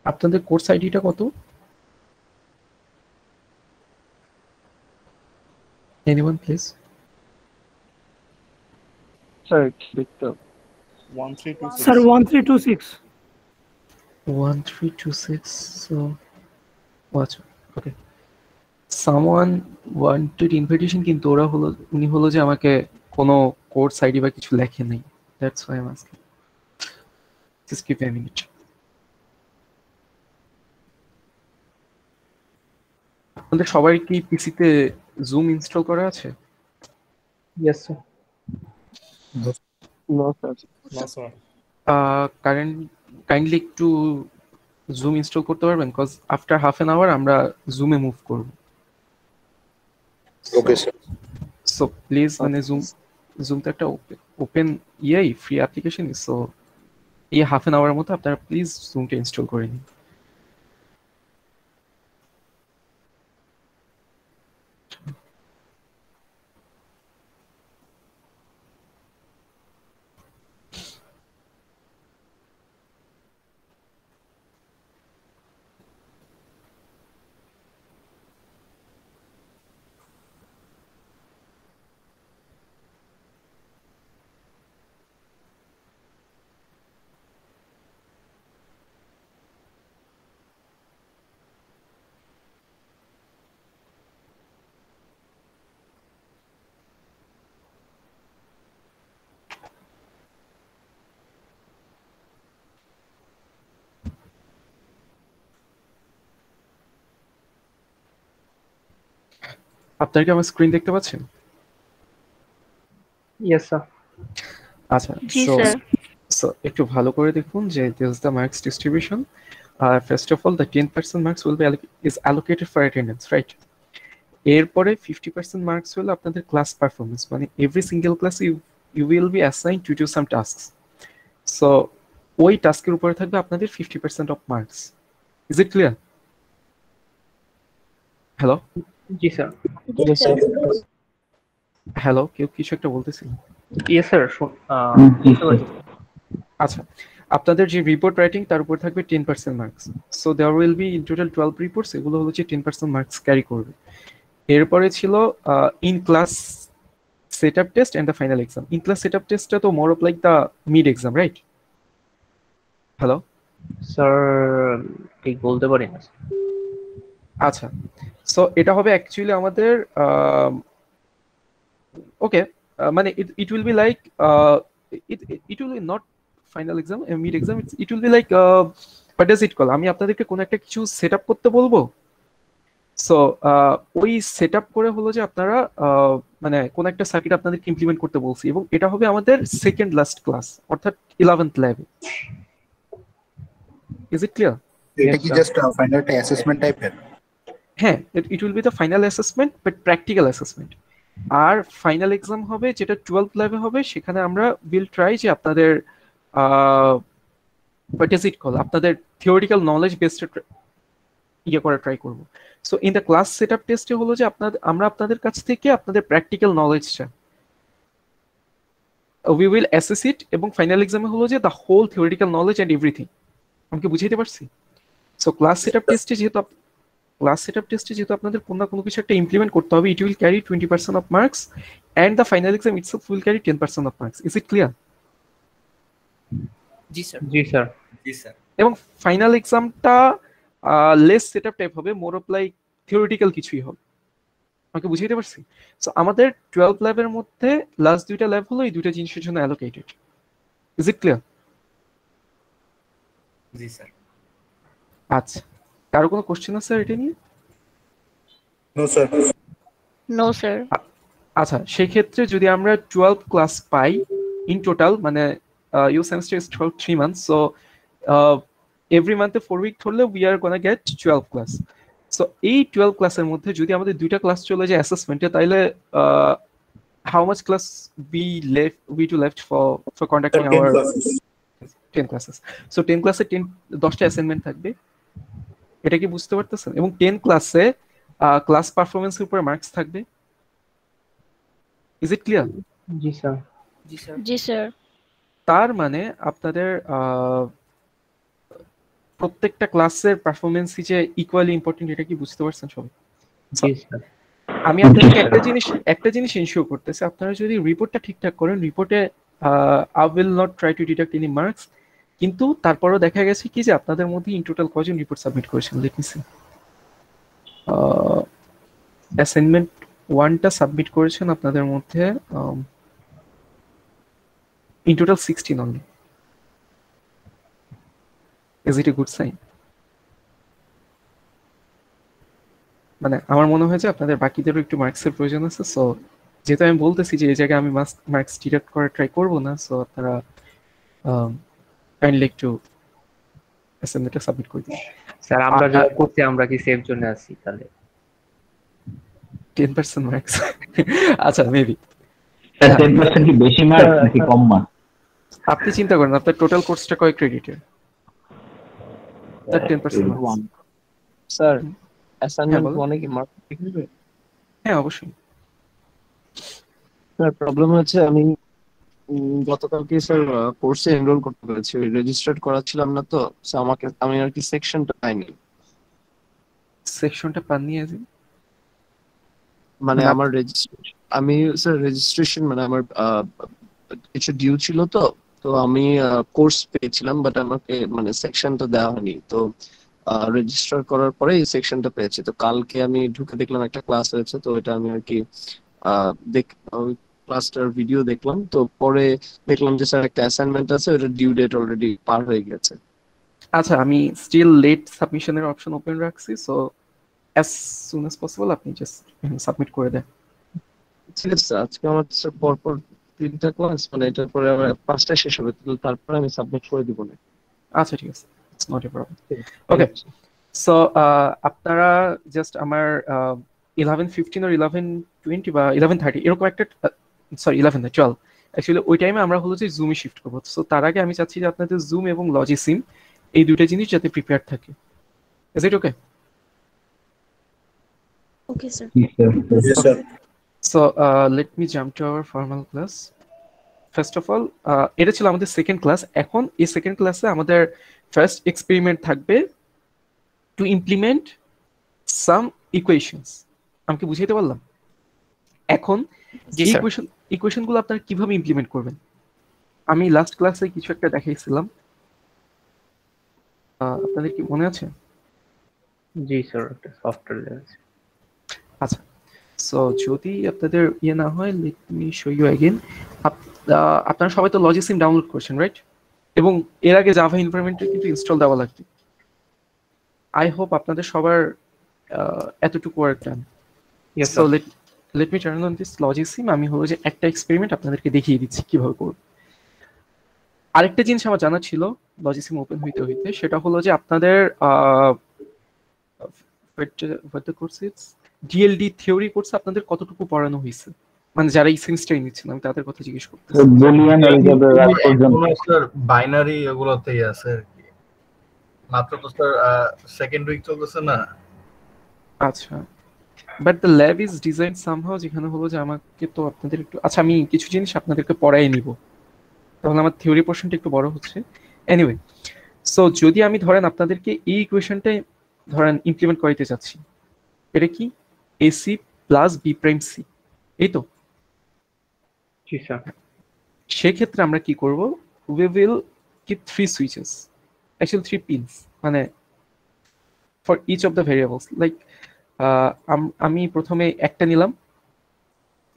আপনাদের কোর্স আইডিটা কত? Anyone please? স্যার দেখতে 1326 sir 1326 1326. So watch. Okay. Someone wanted invitation, কিন্তু ওরা হলো উনি হলো যে আমাকে কোনো কোর্স আইডি বা কিছু লেখে নাই। That's why I'm asking. Just give me a minute. আপনাদের সবাই কি পিসিতে জুম ইনস্টল করা আছে? Yes sir. No sir. No, sir. Kindly একটু জুম ইনস্টল করতে পারবেন? Cause after half an hour আমরা জুমে মুভ করব। Okay sir. সো প্লিজ, মানে জুম তো একটা ওপেন ফ্রি অ্যাপ্লিকেশন। সো এই হাফ অ্যান আওয়ারের মতো আপনারা প্লিজ জুমটা ইনস্টল করে নিন। আপনারা কি আমার স্ক্রিন দেখতে পাচ্ছেন? Yes sir. আচ্ছা, জি সো স্যার। সো একটু ভালো করে দেখুন যে this is the marks distribution. First of all, the 10% marks will be is allocated for attendance, right? এরপরে 50% marks হলো আপনাদের ক্লাস পারফরমেন্স, মানে every single class you will be assigned to do some tasks. So ওই টাস্কের উপরে থাকবে আপনাদের 50% of marks. Is it clear? Hello জি স্যার। জি স্যার। হ্যালো, কেউ কিছু একটা বলতেছিল? Yes sir. আচ্ছা, আপনাদের যে রিপোর্ট রাইটিং তার উপর থাকবে 10% marks. So there will be in total 12 reports. এগুলো হচ্ছে 10% মার্কস ক্যারি করবে। এরপরে ছিল in class setup test and the final exam. In class setup টেস্টটা তো more of like the mid exam, right? Hello sir ঠিক বলতে পারি না। আচ্ছা, সো এটা হবে অ্যাকচুয়ালি আমাদের ওকে, মানে ইট will be like it will B not final exam, mid exam. It will be like what does it call, আমি আপনাদেরকে কোনো একটা কিছু সেট আপ করতে বলবো। সো ওই সেট আপ করে হলো যে আপনারা মানে কোন একটা সার্কিট আপনাদেরকে ইমপ্লিমেন্ট করতে বলছি, এবং এটা হবে আমাদের সেকেন্ড লাস্ট ক্লাস, অর্থাৎ 11th ল্যাবে। Is it clear? এটা কি জাস্ট ফাইনাল অ্যাসেসমেন্ট টাইপের? হ্যাঁ, it will be the final assessment, but practical assessment. আর ফাইনাল এক্সাম হবে যেটা 12th ল্যাবে হবে, সেখানে আমরা উইল ট্রাই যে আপনাদের হোয়াট ইজ ইট কল, আপনাদের থিওরিটিক্যাল নলেজ বেসড ইয়ে করা ট্রাই করবো। So in the class set up টেস্টে হলো যে আমরা আপনাদের কাছ থেকে আপনাদের প্র্যাকটিক্যাল নলেজটা উই উইল অ্যাসেস ইট, এবং ফাইনাল এক্সামে হলো যে the whole theoretical knowledge and everything. আমি কি বুঝাইতে পারছি? সো ক্লাস সেট আপ টেস্টে যেহেতু আপনাদের কোনো না কোনো কিছু একটা ইমপ্লিমেন্ট করতে হবে, it will carry 20% of marks, and the final exam itself will carry 10% of marks. Is it clear? জি স্যার। জি স্যার। জি স্যার। এবং ফাইনাল এক্সামটা লেস সেট আপ টাইপ হবে, মোর অফ লাইক থিওরিটিক্যাল কিছুই হবে। আমাকে বুঝাইতে পারছি? সো আমাদের 12 ল্যাবের মধ্যে লাস্ট দুইটা ল্যাব হলো এই দুইটা জিনিসের জন্য অ্যালোকেটেড। Is it clear? জি স্যার। আচ্ছা, কারো কোনো কোশ্চেন আছে এটা নিয়ে? No sir. No sir. আচ্ছা, সেই ক্ষেত্রে যদি আমরা 12 ক্লাস পাই ইন টোটাল, মানে you semester is 3 months, so every মান্থে 4 উইক ধরলে we are gonna get 12 class. So এই 12 ক্লাসের মধ্যে যদি আমাদের দুইটা ক্লাস চলে যায় অ্যাসেসমেন্টে, তাহলে how much class we do left for conducting our 10 classes? So 10 ক্লাসে 10টা অ্যাসাইনমেন্ট থাকবে, এটা কি বুঝতে পারতেছেন? এবং 10 ক্লাসে ক্লাস পারফরমেন্সের উপর মার্কস থাকবে। Is it clear? জি স্যার। জি স্যার। জি স্যার। তার মানে আপনাদের প্রত্যেকটা ক্লাসের পারফরমেন্সই যে ইকুয়ালি ইম্পর্টেন্ট এটা কি বুঝতে পারছেন সবাই? জি স্যার। আমি আপনাদেরকে একটা জিনিস এনশিওর করতেছি, আপনারা যদি রিপোর্টটা ঠিকঠাক করেন, রিপোর্টে I will not try to deduct any marks, কিন্তু তারপরও দেখা গেছে কি যে আপনাদের মধ্যে ইন টোটাল কজন রিপোর্ট সাবমিট করেছেন? Let me see. অ্যাসাইনমেন্ট 1টা সাবমিট করেছেন আপনাদের মধ্যে in total 16 only. Is it a good sign? মানে আমার মনে হয় যে আপনাদের বাকিদেরও একটু মার্কসের প্রয়োজন আছে। সো যেহেতু আমি বলতেছি যে এই জায়গায় আমি মার্কস ডিডাক্ট করার ট্রাই করবো না, সো আপনারা কাইন্ডলি একটু অ্যাসাইনমেন্টটা সাবমিট করে দিন। স্যার আমরা যা করছি আমরা কি সেফ জোনে আছি তাহলে? 10% মার্কস আচ্ছা মেবি 10% কি বেশি মার্ক নাকি কম মার্ক? আপনি চিন্তা করেন আপনার টোটাল কোর্সটা কয় ক্রেডিটের, তার 10% মার্কস। স্যার অ্যাসাইনমেন্ট বলুন। 1 এ কি মার্ক লিখবে? হ্যাঁ অবশ্যই। স্যার প্রবলেম হচ্ছে আমি গতকালকে স্যার কোর্সে এনরোল করতে পেরেছি, রেজিস্টার্ড করাচ্ছিলাম না তো, সো আমি আর কি সেকশনটা পাইনি। সেকশনটা পাননি আজ? মানে না। আমার আমি স্যার রেজিস্ট্রেশন মানে আমার কিছু ডিউ ছিল তো, তো আমি কোর্স পেয়েছিলাম বাট আমাকে মানে সেকশনটা দেওয়া হয়নি। তো রেজিস্টার করার পরে এই সেকশনটা পেয়েছি। তো কালকে আমি ঢুকে দেখলাম একটা ক্লাস হয়েছে, তো এটা আমি আর কি ক্লাসটার ভিডিও দেখলাম। তো পরে দেখলাম যে স্যার একটা অ্যাসাইনমেন্ট আছে, ওটা ডিউ ডেট অলরেডি পার হয়ে গেছে। আচ্ছা আমি স্টিল লেট সাবমিশনের অপশন ওপেন রাখছি, so as soon as possible আপনি জাস্ট সাবমিট করে দেন। ঠিক আছে স্যার, আজকে আমার স্যার পরপর 3টা ক্লাস, মানে এটার পরে আমার 5টায় শেষ হবে, তো তারপরে আমি সাবমিট করে দিব না। আচ্ছা ঠিক আছে, it's not a problem. Okay, so আপনারা জাস্ট আমার 11:15 or 11:20 বা 11:30 এরকম একটা, সরি 11 না 12, অ্যাকচুয়ালি ওই টাইমে আমরা হলো যে জুমে শিফট করবো। সো তার আগে আমি চাচ্ছি যে আপনাদের জুম এবং লজিসিম এই দুইটা জিনিস যাতে প্রিপেয়ার থাকে। Is it okay? Okay, sir. Yes, sir. So let me jump to our formal class. First of all এটা ছিল আমাদের সেকেন্ড ক্লাস। এখন এই সেকেন্ড ক্লাসে আমাদের ফার্স্ট এক্সপেরিমেন্ট থাকবে টু ইমপ্লিমেন্ট সাম ইকুয়েশনস। আমাকে বুঝাইতে পারলাম? এখন জি এই স্যার। ইকুয়েশনগুলো আপনারা কিভাবে ইমপ্লিমেন্ট করবেন? আমি লাস্ট ক্লাসে কিছু একটা দেখাইছিলাম, আপনাদের কি মনে আছে? জি স্যার, একটা সফটওয়্যার আছে। আচ্ছা, সো যদি আপনাদের ইয়ে না হয়, let me show you again. আপনারা সবাই তো লজিসিম ডাউনলোড করেছেন, রাইট? এবং এর আগে জাভা এনভায়রনমেন্টে কিন্তু ইনস্টল দেওয়া লাগবে। আই হোপ আপনাদের সবার এতটুকু work done. Yes so sir. Let me turn on this Logisim. আমি হলো যে একটা এক্সপেরিমেন্ট আপনাদেরকে দেখিয়ে দিচ্ছি কিভাবে করব। আরেকটা জিনিস আমার জানা ছিল লজিসিম ওপেন হইতে হইতে, সেটা হলো যে আপনাদের ডিএলডি থিওরি কোর্স আপনাদের কতটুকু পড়ানো হয়েছে, মানে যারা এই সেমিস্টারে নিচ্ছেন, আমি তাদের কথা জিজ্ঞেস করতেছি। বুলিয়ান এলজেব্রা রাত পর্যন্ত স্যার বাইনারি এগুলোতেই আছে আর কি, মাত্র তো স্যার সেকেন্ড উইক চলতেছে না। আচ্ছা, but the lab is design somehow, যেখানে হলো যে আমাকে তো আপনাদের একটু, আচ্ছা আমি কিছু জিনিস আপনাদেরকে পড়াই নিব, তাহলে আমার থিওরি পোর্শনটা একটু বড় হচ্ছে। এনিওয়ে, সো যদি আমি ধরেন আপনাদেরকে এই ইকুয়েশনটাই ধরেন ইমপ্লিমেন্ট করাইতে চাচ্ছি, এটা কি AC plus B prime C, এই তো? জি স্যার। সেক্ষেত্রে আমরা কি করব, we will keep 3 switches, actually 3 pins, মানে for each of the variables, like আমি প্রথমে একটা নিলাম,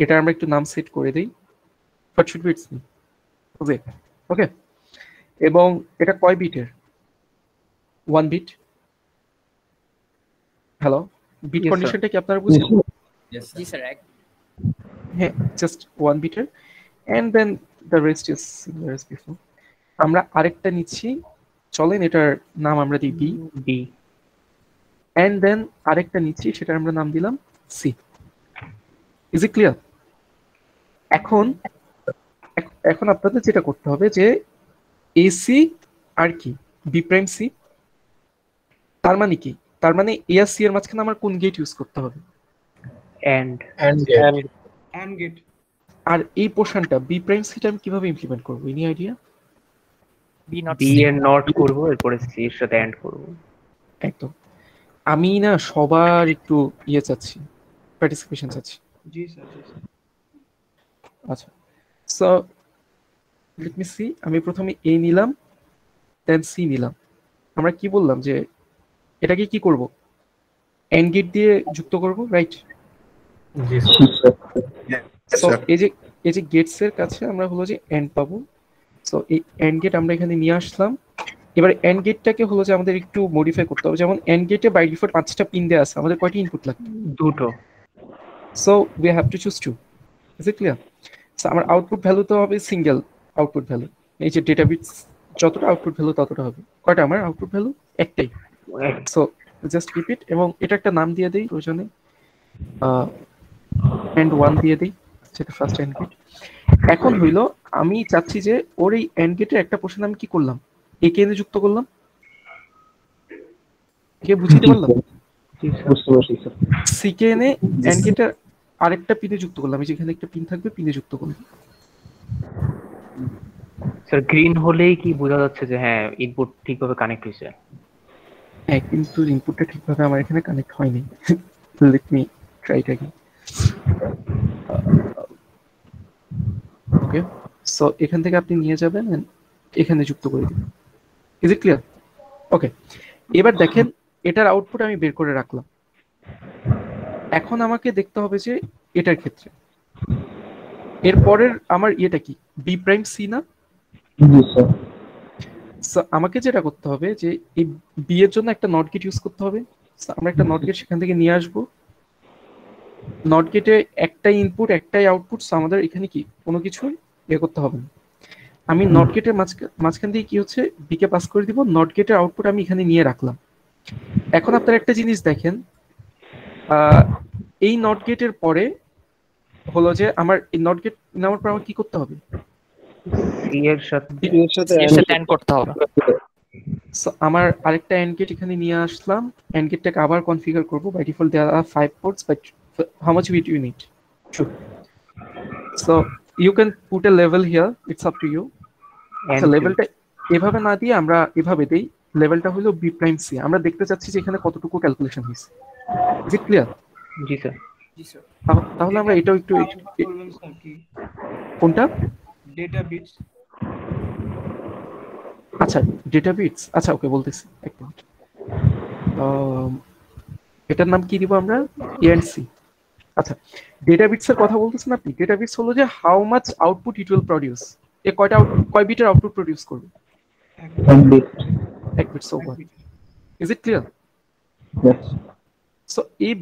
এটা আমরা একটু নাম সেট করে দেই, what should be its name, ওকে ওকে। এবং এটা কয় বিটের? 1 bit. Hello, bit Yes, sir. কন্ডিশনটা কি আপনারা বুঝেন? জি স্যার। হ্যাঁ, জাস্ট 1 বিটের, and then the rest is similar as before. আমরা আরেকটা নিচ্ছি, চলেন এটার নাম আমরা দিই বি, বি। and then আরেকটা নিচ্ছি, সেটার আমরা নাম দিলাম সি। Is it clear? এখন আপনাদের যেটা করতে হবে যে এসি আর কি বি প্রাইম সি, তার মানে কি? তার মানে এ আর সি এর মাঝখানে আমার কোন গেট ইউজ করতে হবে? এন্ড। and gate. আর এই পোর্শনটা বি প্রাইম সিটা আমি কিভাবে ইমপ্লিমেন্ট করবো? Any idea? বি এর নট করব, এরপরে সি এর সাথে এন্ড করব। একদম। আমি না সবার একটু ইয়ে চাচ্ছি, পার্টিসিপেশন চাচ্ছি। জি স্যার, জি স্যার। আচ্ছা, সো লেট মি সি। আমি প্রথমে এ নিলাম, দেন সি নিলাম। আমরা কি বললাম যে এটাকে কি করব, এন্ড গেট দিয়ে যুক্ত করব, রাইট? জি স্যার। Yes, so sir. এই যে গেটস এর কাছে আমরা হলো যে এন্ড পাবো। সো এই এন্ড গেট আমরা এখানে নিয়ে আসলাম। এবার এন্ড গেটটাকে হলো যে আমাদের একটু মডিফাই করতে হবে। যেমন এন্ড গেটে বাই ডিফল্ট 5টা পিন দেওয়া আছে, আমাদের কয়টি ইনপুট লাগবে? দুটো। So we have to choose 2। Is it clear? So আমার আউটপুট ভ্যালু তো হবে সিঙ্গেল আউটপুট ভ্যালু। এই যে ডেটা বিটস যতটা আউটপুট ভ্যালু ততটা হবে। কয়টা আমার আউটপুট ভ্যালু? একটাই। সো জাস্ট কিপ ইট, এবং এটা একটা নাম দিয়ে দেই প্রয়োজনে, এন্ড 1 দিয়ে দেই, যেটা ফার্স্ট এন্ড গেট। এখন হইলো আমি চাচ্ছি যে ওর এই এন্ড গেটের একটা পোর্শন আমি কি করলাম, একে এনে যুক্ত করলাম। কে বুঝিতে পারলাম? বুঝতে পারছি স্যার। সিকে এনে এন্ড গেটের আরেকটা পিনে যুক্ত করলাম। এই যেখানে একটা পিন থাকবে, পিনে যুক্ত করলাম। স্যার গ্রিন হলেই কি বোঝা যাচ্ছে যে হ্যাঁ ইনপুট ঠিকভাবে কানেক্ট হয়েছে? হ্যাঁ, কিন্তু ইনপুটটা ঠিকভাবে আমার এখানে কানেক্ট হয়নি। Let me try it again. Okay, so এখান থেকে আপনি নিয়ে যাবেন and এখানে যুক্ত করে দিবেন। Is it clear? ওকে, এবার দেখেন এটার আউটপুট আমি বের করে রাখলাম। এখন আমাকে দেখতে হবে যে এটার ক্ষেত্রে এরপরের আমার ইয়েটা কি, বি প্রাইম সি না? জি স্যার। সো আমাকে যেটা করতে হবে যে এই বি এর জন্য একটা নট গেট ইউজ করতে হবে। সো আমরা একটা নট গেট সেখান থেকে নিয়ে আসবো। নট গেটে একটাই ইনপুট একটাই আউটপুট, সো আমাদের এখানে কি কোনো কিছু ইয়ে করতে হবে না। আমি নট গেটের মাঝখান দিয়ে কি হচ্ছে, বি কে পাস করে দিব। নট গেটের আউটপুট আমি এখানে নিয়ে রাখলাম। এখন আপনারা একটা জিনিস দেখেন, এই নট গেটের পরে হলো যে আমার এই নট গেট নেওয়ার পর আমার কি করতে হবে, সি এর সাথে এন্ড করতে হবে। সো আমার আরেকটা এন্ড গেট এখানে নিয়ে আসলাম। এন্ড গেটটাকে আবার কনফিগার করব। By default there are 5 ports, but how much bit you need? Sure. So you can put a level here, it's up to you. আচ্ছা, লেভেলটা এভাবে না দিয়ে আমরা এভাবে দেই। লেভেলটা হলো বি প্রাইম সি। আমরা দেখতে চাচ্ছি যে এখানে কতটুকু ক্যালকুলেশন হয়েছে। Is it clear? জি স্যার। জি স্যার। তাহলে আমরা এটাও একটু বলবেন স্যার কি? কোনটা? Data bits. আচ্ছা, ডেটা বিটস। আচ্ছা, ওকে, বলতেছি এক মিনিট। এটার নাম কি দিব আমরা? A and C. আচ্ছা, ডেটা বিটস এর কথা বলতেছেন আপনি। ডেটা বিটস হলো যে how much output it will produce. এ কয় বিটের আউটপুট প্রডিউস করবে? এক bit. So what? Is it clear? Yes. So এই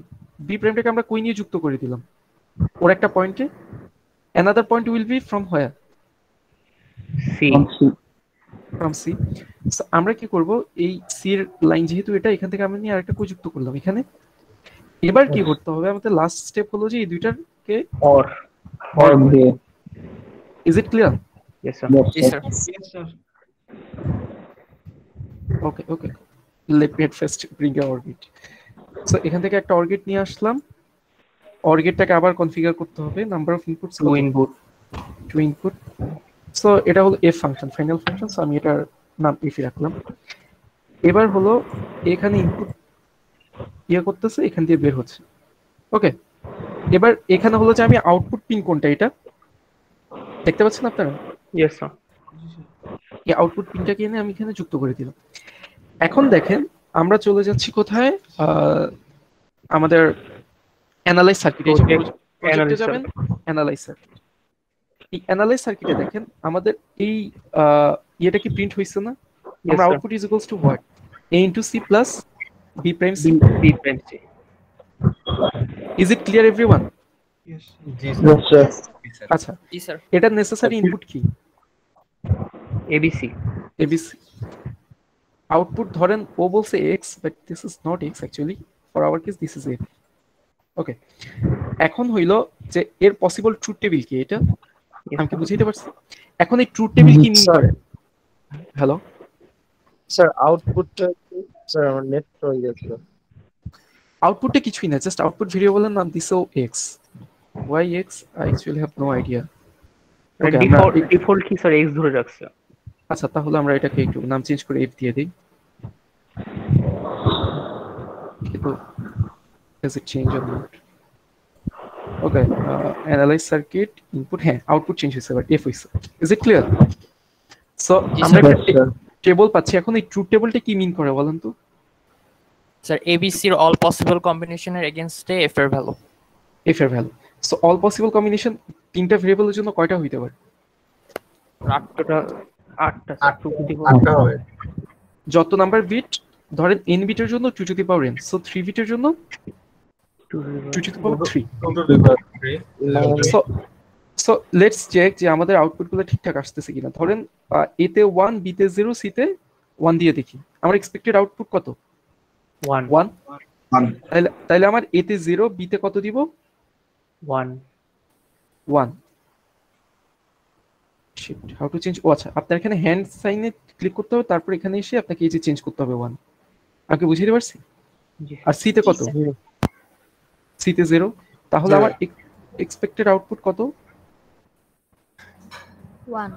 বি প্রাইমটাকে আমরা কই নিয়ে যুক্ত করে দিলাম? ওর একটা পয়েন্টে। Another point will be from where? C. From C. So আমরা কি করব, এই সি এর লাইন যেহেতু এটা, এখান থেকে আমরা নিয়ে আরেকটা কই যুক্ত করলাম এখানে। এবার কি করতে হবে, আমাদের লাস্ট স্টেপ হলো যে এই দুইটাকে অর দিয়ে। Is it clear? Yes sir. জি স্যার। Yes sir. ওকে ওকে, লেট মি ফার্স্ট ব্রিং আ অরবিট। সো এখান থেকে একটা অরগেট নিয়ে আসলাম। অরগেটটাকে আবার কনফিগার করতে হবে। Number of inputs, 2 input. 2 input. So এটা হলো F function, final function. So আমি এটার নাম এফ রাখলাম। এবার হলো এখানে ইনপুট ইয়ে করতেছে, এখান দিয়ে বের হচ্ছে। ওকে, এবার এখানে হলো যে আমি আউটপুট পিন কোনটা এটা দেখতে পাচ্ছেন আপনারা? Yes sir. এই আউটপুট পিনটাকে এনে আমি এখানে যুক্ত করে দিলাম। এখন দেখেন আমরা চলে যাচ্ছি কোথায়, আমাদের অ্যানালাইজ সার্কিটে যাবেন। Analyse circuit. এই অ্যানালাইজ সার্কিটে দেখেন আমাদের এই ইয়েটা কি প্রিন্ট হইছে না? আমরা output is equals to what? a into c plus b prime c. b prime c. Is it clear everyone? Yes. G Yes, sir. আচ্ছা, জি স্যার। এটা নেসেসারি ইনপুট কি? abc. abc আউটপুট ধরেন ও বলছে x, but this is not x actually. For our case this is a. ওকে, এখন হইলো যে এর possible truth table কি এটা? আমি কি বুঝাইতে পারছি? এখন এই ট্রুথ টেবিল কি মিন করে? হ্যালো স্যার, আউটপুটটা স্যার আমার নেট হয়ে গেছে। আউটপুটটা কিছুই না, জাস্ট আউটপুট ভেরিয়েবলের নাম দিছো x. Why x? I actually have no idea. Default কি স্যার x ধরে রাখছে? আচ্ছা তাহলে আমরা এটাকে একটু নাম চেঞ্জ করে এফ দিয়ে দিই কিন্তু does it change or not? Okay, analyze circuit input হ্যাঁ আউটপুট চেঞ্জ হয়েছে বাট এফ হয়েছে ইজ ইট ক্লিয়ার সো আমরা একটা টেবল পাচ্ছি এখন এই ট্রুথ টেবলটা কি মিন করে বলেন তো স্যার এবিসির অল পসিবল কম্বিনেশনের এগেইনস্টে এফ এর ভ্যালু এফ এর value so all possible combination তিনটা ভেরিয়েবলের জন্য কয়টা হইতে পারে আটটা হবে যত নাম্বার বিট ধরেন n বিটের জন্য 2 to the power n so 3 বিটের জন্য 2 to the power 3 so let's check যে আমাদের আউটপুটগুলো ঠিকঠাক আসতেছে কিনা ধরেন a তে 1 b তে 0 c তে 1 দিয়ে দেখি আমার এক্সপেক্টেড আউটপুট কত 1 তাহলে আমার a তে 0 b তে কত দিব 1 শিট হাউ টু চেঞ্জ ও আচ্ছা আপনার এখানে হ্যান্ড সাইনে ক্লিক করতে হবে তারপর এখানে এসে আপনাকে এই যে চেঞ্জ করতে হবে 1 আমাকে বুঝিয়ে পারছি আর সি তে কত সি তে 0 তাহলে আমার এক্সপেক্টেড আউটপুট কত 1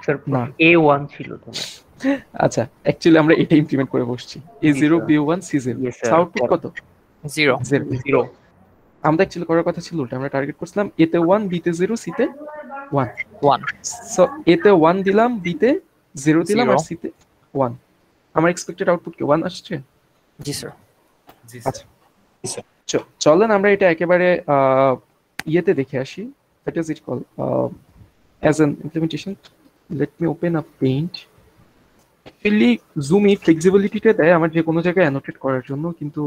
স্যার না A1 ছিল তো আচ্ছা অ্যাকচুয়ালি আমরা এটা ইমপ্লিমেন্ট করে বসছি A0 B1 C0 আউটপুট কত 0 0 আমরা অ্যাকচুয়ালি করার কথা ছিল ওটা আমরা টার্গেট করছিলাম A তে 1 B তে 0 C তে 1 সো A তে 1 দিলাম B তে 0 দিলাম আর C তে 1 আমার এক্সপেক্টেড আউটপুট কি 1 আসছে জি স্যার আচ্ছা চলেন আমরা এটা একেবারে ইয়েতে দেখে আসি that is it call as an implementation let me open a paint actually zoom এই ফ্লেক্সিবিলিটিটা দেয় আমার যে কোনো জায়গায় অ্যানোটেট করার জন্য কিন্তু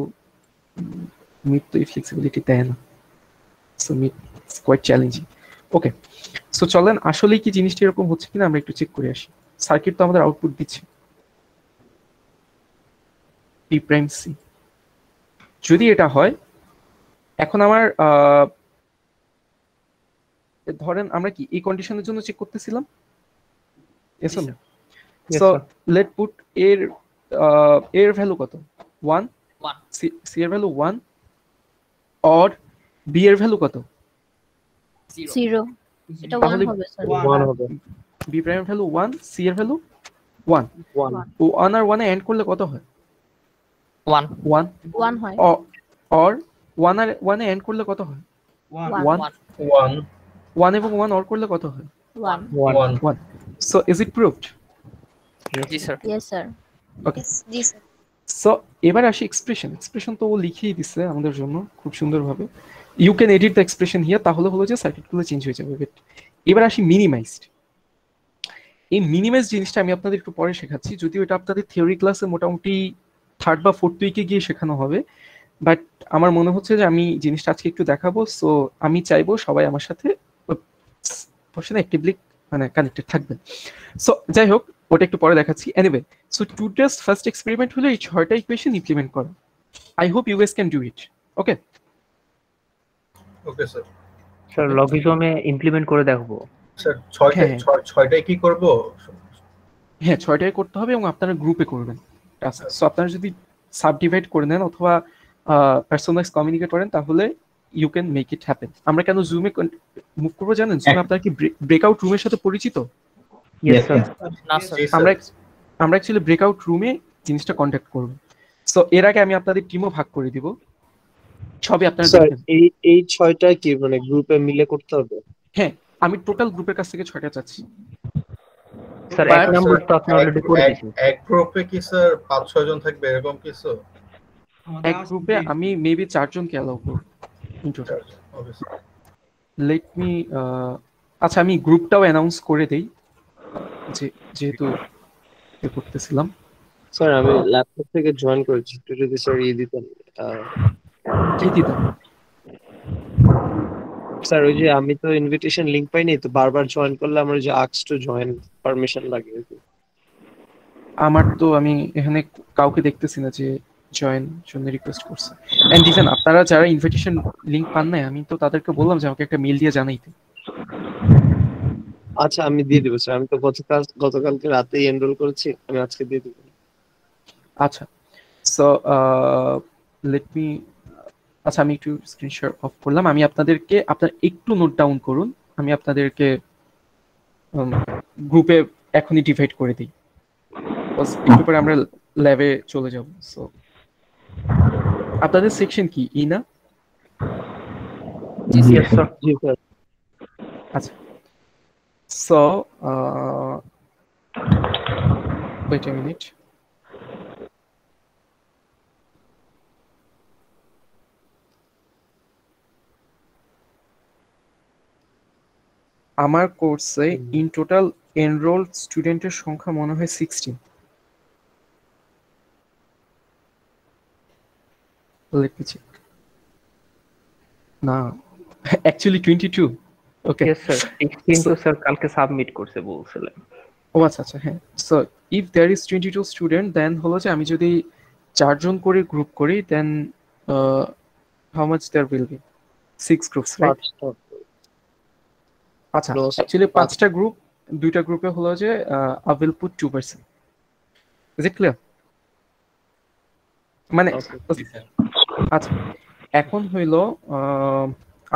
মিট তো এই ফ্লেক্সিবিলিটি দেয় না so meet it's quite challenging okay so চলেন আসলে কি জিনিসটা এরকম হচ্ছে কিনা আমরা একটু চেক করে আসি সার্কিট তো আমাদের আউটপুট দিচ্ছে পি প্রাইম সি যদি এটা হয় এখন আমার ধরেন আমরা কি এই কন্ডিশনের জন্য চেক করতেছিলাম এসো না সো লেট পুট এর ভ্যালু কত 1 সি এর ভ্যালু 1 অর বি এর ভ্যালু কত 0 এটা 1 হবে স্যার 1 হবে বি প্রাইম ভ্যালু 1 সি এর ভ্যালু 1 ও 1 আর 1 এ এন্ড করলে কত হয় 1 হয় অর 1 আর 1 এ এন্ড করলে কত হয় 1 এবং 1 অর করলে কত হয় 1 so is it proved G sir yes sir okay G sir so এবার আসি এক্সপ্রেশন তো ও লিখিয়ে দিচ্ছে আমাদের জন্য খুব সুন্দরভাবে you can edit the expression here তাহলে হলো যে সার্কিটগুলো চেঞ্জ হয়ে যাবে বাট এবার আসি মিনিমাইজড এই মিনিমাইজ জিনিসটা আমি আপনাদের একটু পরে শেখাচ্ছি যদিও এটা আপনাদের থিওরি ক্লাসে মোটামুটি 3rd বা 4th উইকে গিয়ে শেখানো হবে বাট আমার মনে হচ্ছে যে আমি জিনিসটা আজকে একটু দেখাবো সো আমি চাইবো সবাই আমার সাথে পোর্শনে অ্যাক্টিভলি মানে কানেক্টেড থাকবেন সো যাই হোক ওটা একটু পরে দেখাচ্ছি anyway so today's first experiment হলো এই 6টা ইকুয়েশন ইমপ্লিমেন্ট করা I hope you guys can do it okay okay sir sir লজিজমে ইমপ্লিমেন্ট করে দেখবো স্যার 6টায় কি করব হ্যাঁ 6টায় করতে হবে এবং আপনারা গ্রুপে করবেন সো আপনারা যদি সাব ডিভাইড করে নেন অথবা পার্সোনালাইজ কমিউনিকেট করেন তাহলে you can make it happen আমরা কেন জুমে মুভ করবো জানেন জুমে আপনারা কি ব্রেকআউট রুমের সাথে পরিচিত ইয়েস স্যার না স্যার আমরা অ্যাকচুয়ালি ব্রেকআউট রুমে জিনিসটা কন্ট্যাক্ট করব সো এর আগে আমি আপনাদের টিমও ভাগ করে দিব সবই আপনারা দেখেন এই 6টা কি মানে গ্রুপে মিলে করতে হবে হ্যাঁ আমি টোটাল গ্রুপের কাছ থেকে 6টা চাচ্ছি স্যার এক নাম্বার তো আপনি অলরেডি করে দিয়েছেন এক গ্রুপে কি স্যার 5-6 জন থাকবে এরকম কিছু এক গ্রুপে আমি মেবি 4 জনকে অ্যালাউ করব ইন টোটাল লেট মি আচ্ছা আমি গ্রুপটাও অ্যানাউন্স করে দেই যেহেতু করতেছিলাম স্যার আমি ল্যাপটপ থেকে জয়েন করেছি একটু যদি স্যার দিতেন কি দিতাম স্যার ওই যে আমি তো ইনভিটেশন লিংক পাইনি তো বারবার জয়েন করলে আমার যে আস্ক টু জয়েন পারমিশন লাগে আমার তো আমি এখানে কাউকে দেখতেছি না যে জয়েন জন্য রিকোয়েস্ট করছে এন্ড ইভেন আপনারা যারা ইনভিটেশন লিংক পান না আমি তো তাদেরকে বললাম যে আমাকে একটা মেল দিয়ে জানাইতে আচ্ছা আমি দিয়ে দেব স্যার আমি তো গতকালকে রাতেই এনরোল করেছি আমি আজকে দিয়ে দেব আচ্ছা সো লেট মি আচ্ছা আমি একটু স্ক্রিনশট অফ করলাম আমি আপনাদেরকে আপনারা একটু নোট ডাউন করুন আমি আপনাদেরকে গ্রুপে এখনই ডিভাইড করে দিই, একটু পরে আমরা ল্যাবে চলে যাব। সো আপনাদের সেকশন কি, ই না? Yes, sir. জি স্যার। আচ্ছা, সো wait a minute. আমার কোর্সে ইন টোটাল এনরোলড স্টুডেন্টের সংখ্যা মনে হয় 16। Let me check. না, অ্যাকচুয়ালি 22. ওকে, Yes, sir. 16 তো স্যার কালকে সাবমিট করছে বলছিলেন। ও আচ্ছা আচ্ছা, হ্যাঁ। So if there is 22 student, then হলো যে আমি যদি 4 জন করে গ্রুপ করি, then how much there will be? 6 groups, right? আচ্ছা, Close. অ্যাকচুয়ালি 5টা গ্রুপ, 2টা গ্রুপে হলো যে I will put 2%. Is it clear? মানে আচ্ছা, এখন হইলো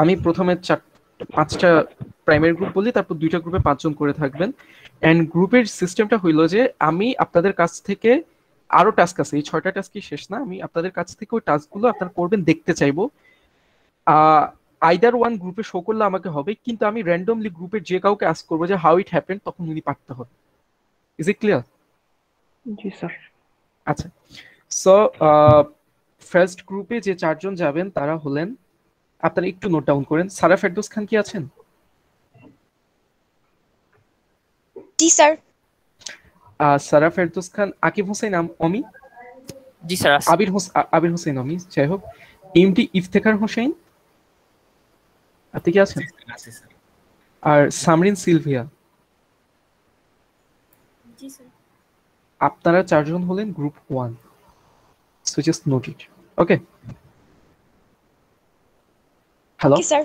আমি প্রথমে 5টা প্রাইমারি গ্রুপ বলি, তারপর 2টা গ্রুপে 5 জন করে থাকবেন। এন্ড গ্রুপের সিস্টেমটা হইলো যে আমি আপনাদের কাছ থেকে আরো টাস্ক আছে, এই 6টা টাস্কই শেষ না, আমি আপনাদের কাছ থেকে ওই টাস্কগুলো আপনারা করবেন দেখতে চাইবো। আইদার ওয়ান গ্রুপে শো করলে আমাকে হবে, কিন্তু আমি র্যান্ডমলি গ্রুপের যে কাউকে আস্ক করবো যে হাউ ইট হ্যাপেন্ড, তখন উনি পারতে হবে। Is it clear? জি স্যার। আচ্ছা, সো ফার্স্ট গ্রুপে যে 4 জন যাবেন তারা হলেন, আপনারা একটু নোট ডাউন করেন। সারা ফেরদৌস খান কি আছেন? জি স্যার। সারা ফেরদৌস খান, আকিব হোসেন অমি, জি স্যার। আবির হোসেন অমি, যাই হোক। এমডি ইফতেখার হোসেন, আপনি কি আছেন? আর সামরিন সিলভিয়া। জি স্যার। আপনারা 4 জন হলেন গ্রুপ 1। সো জাস্ট নোট ইট, ওকে? হ্যালো, জি স্যার।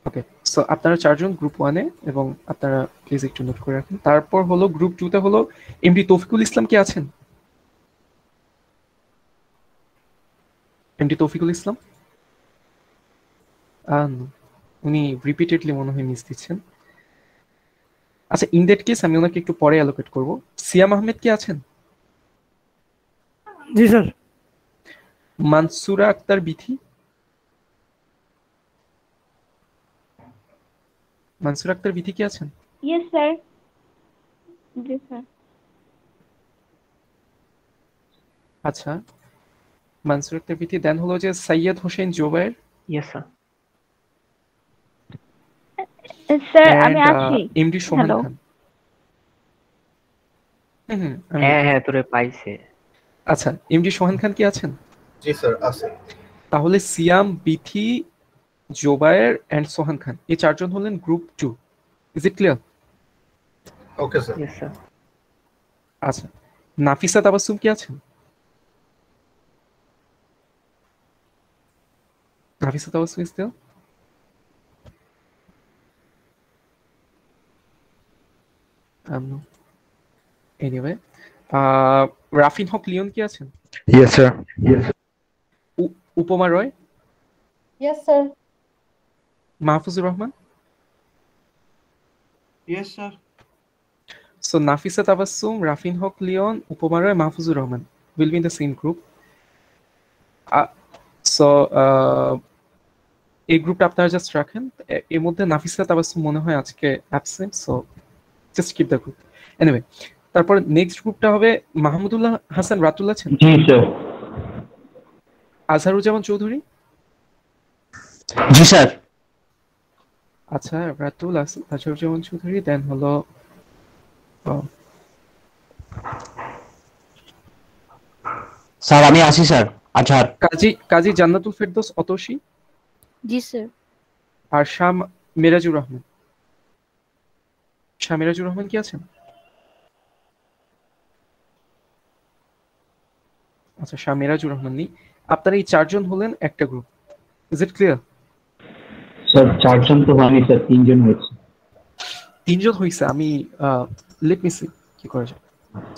ওকে, সো আপনারা 4 জন গ্রুপ 1 এ, এবং আপনারা প্লিজ একটু নোট করে রাখেন। তারপর হলো গ্রুপ 2 তে হলো এমডি তৌফিকুল ইসলাম, কি আছেন? এমডি তৌফিকুল ইসলাম, উনি রিপিটেডলি মনে হয় মিস দিচ্ছেন। আচ্ছা, ইন দ্যাট কেস আমি ওনাকে একটু পরে অ্যালোকেট করব। সিয়াম আহমেদ কি আছেন? জি স্যার। মানসুরা আক্তার বিথি, মানসুরা আক্তার বিথি কি আছেন? Yes sir. জি স্যার। আচ্ছা, মানসুরা আক্তার বিথি। দেন হলো যে Syed Hossain Zobayer. Yes sir. Sir আমি আছি। MD Sohan hello. খান। হ্যাঁ তোরে পাইছে। আচ্ছা, এমডি সোহান খান কি আছেন? জি স্যার আছে। তাহলে সিয়াম, বিথি, জোবায়ের এন্ড সোহান খান, এই 4 জন হলেন group 2। Is it clear? Okay sir. Yes sir. আচ্ছা, নাফিসা তাবাসসুম কি আছেন? Nafisa Tabassum is there? Anyway, Rafin Haque Leon কি আছেন? Yes sir. Upoma Roy, yes sir. Mahfuzur Rahman. Yes sir. So Nafisa Tabassum, Rafin Hok Leon, Upama Roy, Mahfuzur Rahman will be in the same group. এই গ্রুপটা আপনারা just রাখেন। এর মধ্যে নাফিসা তাবাসসুম মনে হয় আজকে absent, so just keep the group. Anyway, তারপর নেক্সট গ্রুপটা হবে মাহমুদুল্লাহ হাসান রাতুল আছেন? জি স্যার। আজহারুজ্জামান চৌধুরী। জি স্যার। আচ্ছা, রাতুল, আজহারুজ্জামান চৌধুরী। দেন হলো স্যার আমি আছি স্যার। আজহার। কাজী জান্নাতুল ফেরদৌস অতসী। জি স্যার। আর শাহ মিরাজুর রহমান। শাহ মিরাজুর রহমান কি আছেন? আচ্ছা, শাহ মিরাজুর রহমান নেই। আপনারা এই 4 জন হলেন একটা group. Is it clear? Sir 4 জন তো হয়নি স্যার, 3 জন হয়েছে। 3 জন হয়েছে। আমি লেট মি সি কি করা যায়,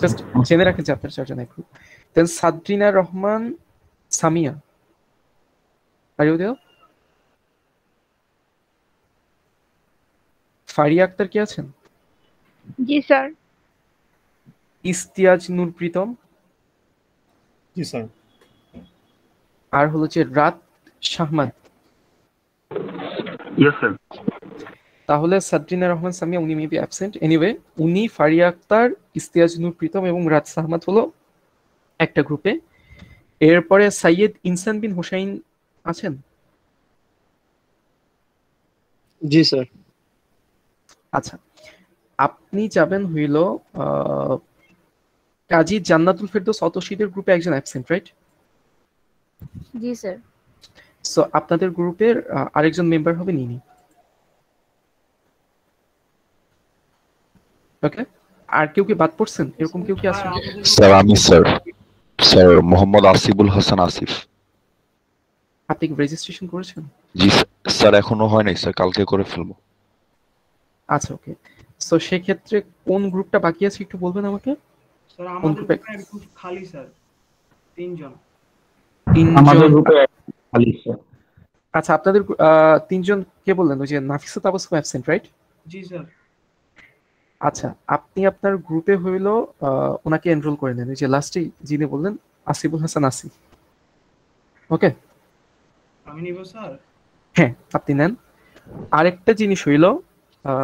জাস্ট জেনে রাখেন যে আপনার 4 জন এক group. Then Sadrina Rahman Samia, are you there? Faria Akter কি আছেন? জি স্যার। ইস্তিয়াজ নূর প্রীতম, জি স্যার। আর হলো যে রাত শাহমাদ। Yes sir. তাহলে সাদ্রিনা রহমান সামিয়া উনি মেবি অ্যাবসেন্ট, এনিওয়ে উনি, ফারিয়া আক্তার, ইস্তিয়াজ নূর প্রীতম এবং রাত শাহমাদ হলো একটা গ্রুপে। এরপরে সাইয়েদ ইনসান বিন হোসাইন আছেন? জি স্যার। আচ্ছা, আপনি যাবেন হইল কাজী জান্নাতুল ফেরদৌস অতসীদের গ্রুপে একজন অ্যাবসেন্ট, রাইট? জি স্যার। সো আপনাদের গ্রুপের আরেকজন মেম্বার হবে নিনি। ওকে, আর কেউ কি বাদ পড়ছেন? এরকম কেউ কি আছে? স্যার আমি স্যার মোহাম্মদ আসিফুল হাসান আসিফ। আপনি কি রেজিস্ট্রেশন করেছেন? জি স্যার, এখনো হয় নাই স্যার, কালকে করে ফেলবো। আচ্ছা, ওকে। সো সেক্ষেত্রে কোন গ্রুপটা বাকি আছে একটু বলবেন আমাকে? স্যার কোন আমাদের গ্রুপে? গ্রুপে গ্রুপ খালি স্যার, 3 জন। আমাদের তিনজন? গ্রুপে খালি স্যার। আচ্ছা, আপনাদের তিনজন কে বললেন? ওই যে নাফিসা তাবাসসুম অ্যাবসেন্ট, রাইট? জি স্যার। আচ্ছা, আপনি আপনার গ্রুপে হইল ওনাকে এনরোল করে নেন, ওই যে লাস্টে যিনি বললেন আসিফুল হাসান আসিফ। ওকে, আমি নিব স্যার। হ্যাঁ আপনি নেন। আরেকটা জিনিস হইল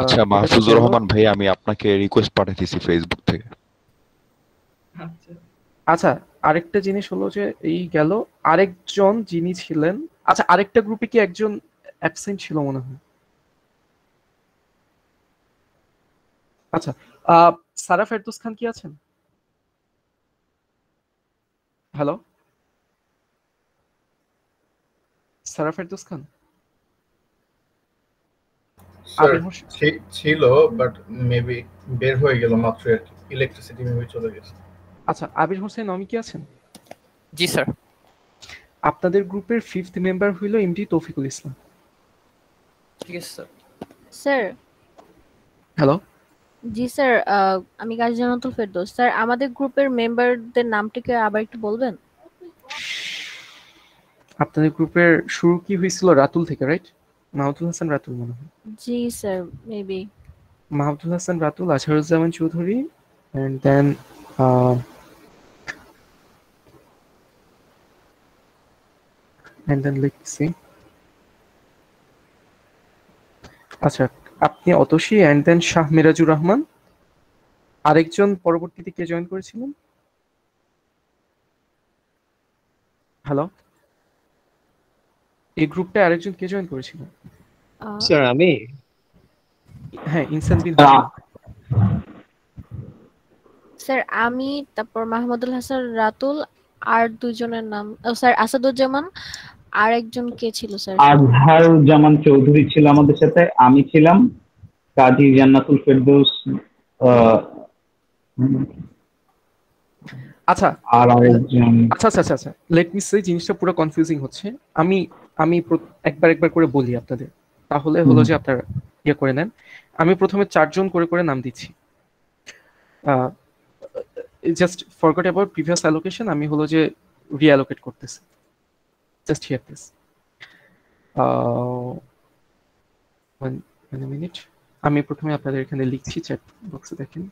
আচ্ছা মাহফুজুর রহমান ভাই, আমি আপনাকে রিকোয়েস্ট পাঠিয়েছি ফেসবুক থেকে। আচ্ছা আচ্ছা, আরেকটা জিনিস হলো যে এই গেল আরেকজন যিনি ছিলেন। আচ্ছা, আরেকটা গ্রুপে কি একজন অ্যাবসেন্ট ছিল মনে হয়? আচ্ছা, সারা ফেরদৌস খান কি আছেন? হ্যালো, সারা ফেরদৌস খান? স্যার আবির হোসেন? ছিল, বাট মেবি বের হয়ে গেল মাত্র আর কি, ইলেকট্রিসিটি মেবি চলে গেছে। আচ্ছা, আবির হোসেন নমি কি আছেন? জি স্যার। আপনাদের গ্রুপের 5th মেম্বার হইল এমডি তৌফিকুল ইসলাম। ঠিক আছে স্যার। স্যার। হ্যালো। জি স্যার, আমি কাজী জান্নাতুল ফেরদৌস। স্যার আমাদের গ্রুপের মেম্বারদের নামটিকে আবার একটু বলবেন? আপনাদের গ্রুপের শুরু কি হয়েছিল রাতুল থেকে, রাইট? মাহমুদুল হাসান রাতুল মনে হয়। জি sir, maybe. Mahmudul Hasan Ratul, Azharuzzaman Chowdhury, and then let's see. আচ্ছা, আপনি অতসী, and then শাহ মিরাজুর রহমান। আরেকজন পরবর্তীতে কে জয়েন করেছিলেন? হ্যালো, এই গ্রুপটা আরেকজন কে জয়েন করেছিলেন? স্যার আমি। হ্যাঁ, ইনসান বিন হোসেন। স্যার আমি, তারপর মাহমুদুল হাসান রাতুল, আর দুজনের নাম স্যার আসাদুজ্জামান, আর একজন কে ছিল স্যার? আজহারুজ্জামান চৌধুরী ছিল আমাদের সাথে, আমি ছিলাম, কাজী জান্নাতুল ফেরদৌস, আচ্ছা আর আরেকজন। আচ্ছা আচ্ছা আচ্ছা, লেট মি সে, জিনিসটা পুরো কনফিউজিং হচ্ছে। আমি আমি একবার করে বলি আপনাদের, তাহলে হলো যে আপনারা ইয়ে করে নেন। আমি প্রথমে 4 জন করে নাম দিচ্ছি। Just forgot about previous allocation, আমি হলো যে রিঅ্যালোকেট করতেছি। Just here this. One minute, আমি প্রথমে আপনাদের এখানে লিখছি, চ্যাট বক্সে দেখেন।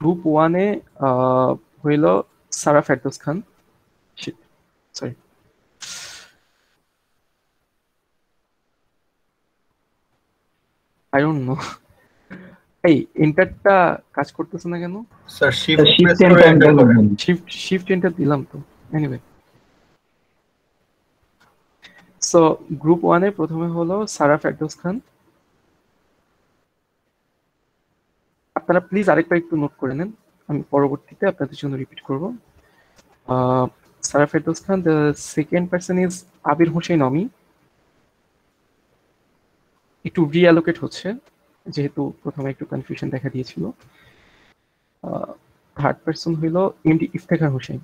গ্রুপ 1-এ হইল সারা ফেরদৌস খান, সরি, আই ডোন্ট নো, এই এন্টারটা কাজ করতেছে না কেন? স্যার শিফট এন্টার দিলাম তো। এনিওয়ে, সো গ্রুপ 1-এ প্রথমে হলো সারা ফেরদৌস খান। আপনারা প্লিজ আরেকবার একটু নোট করে নেন, আমি পরবর্তীতে আপনাদের জন্য রিপিট করব। সারা ফেরদৌস খান। The second person is Abir Hossain অমি। একটু রিঅ্যালোকেট হচ্ছে যেহেতু প্রথমে একটু কনফিউশন দেখা দিয়েছিল। থার্ড পারসন হইল এমডি ইফতেখার হোসেন।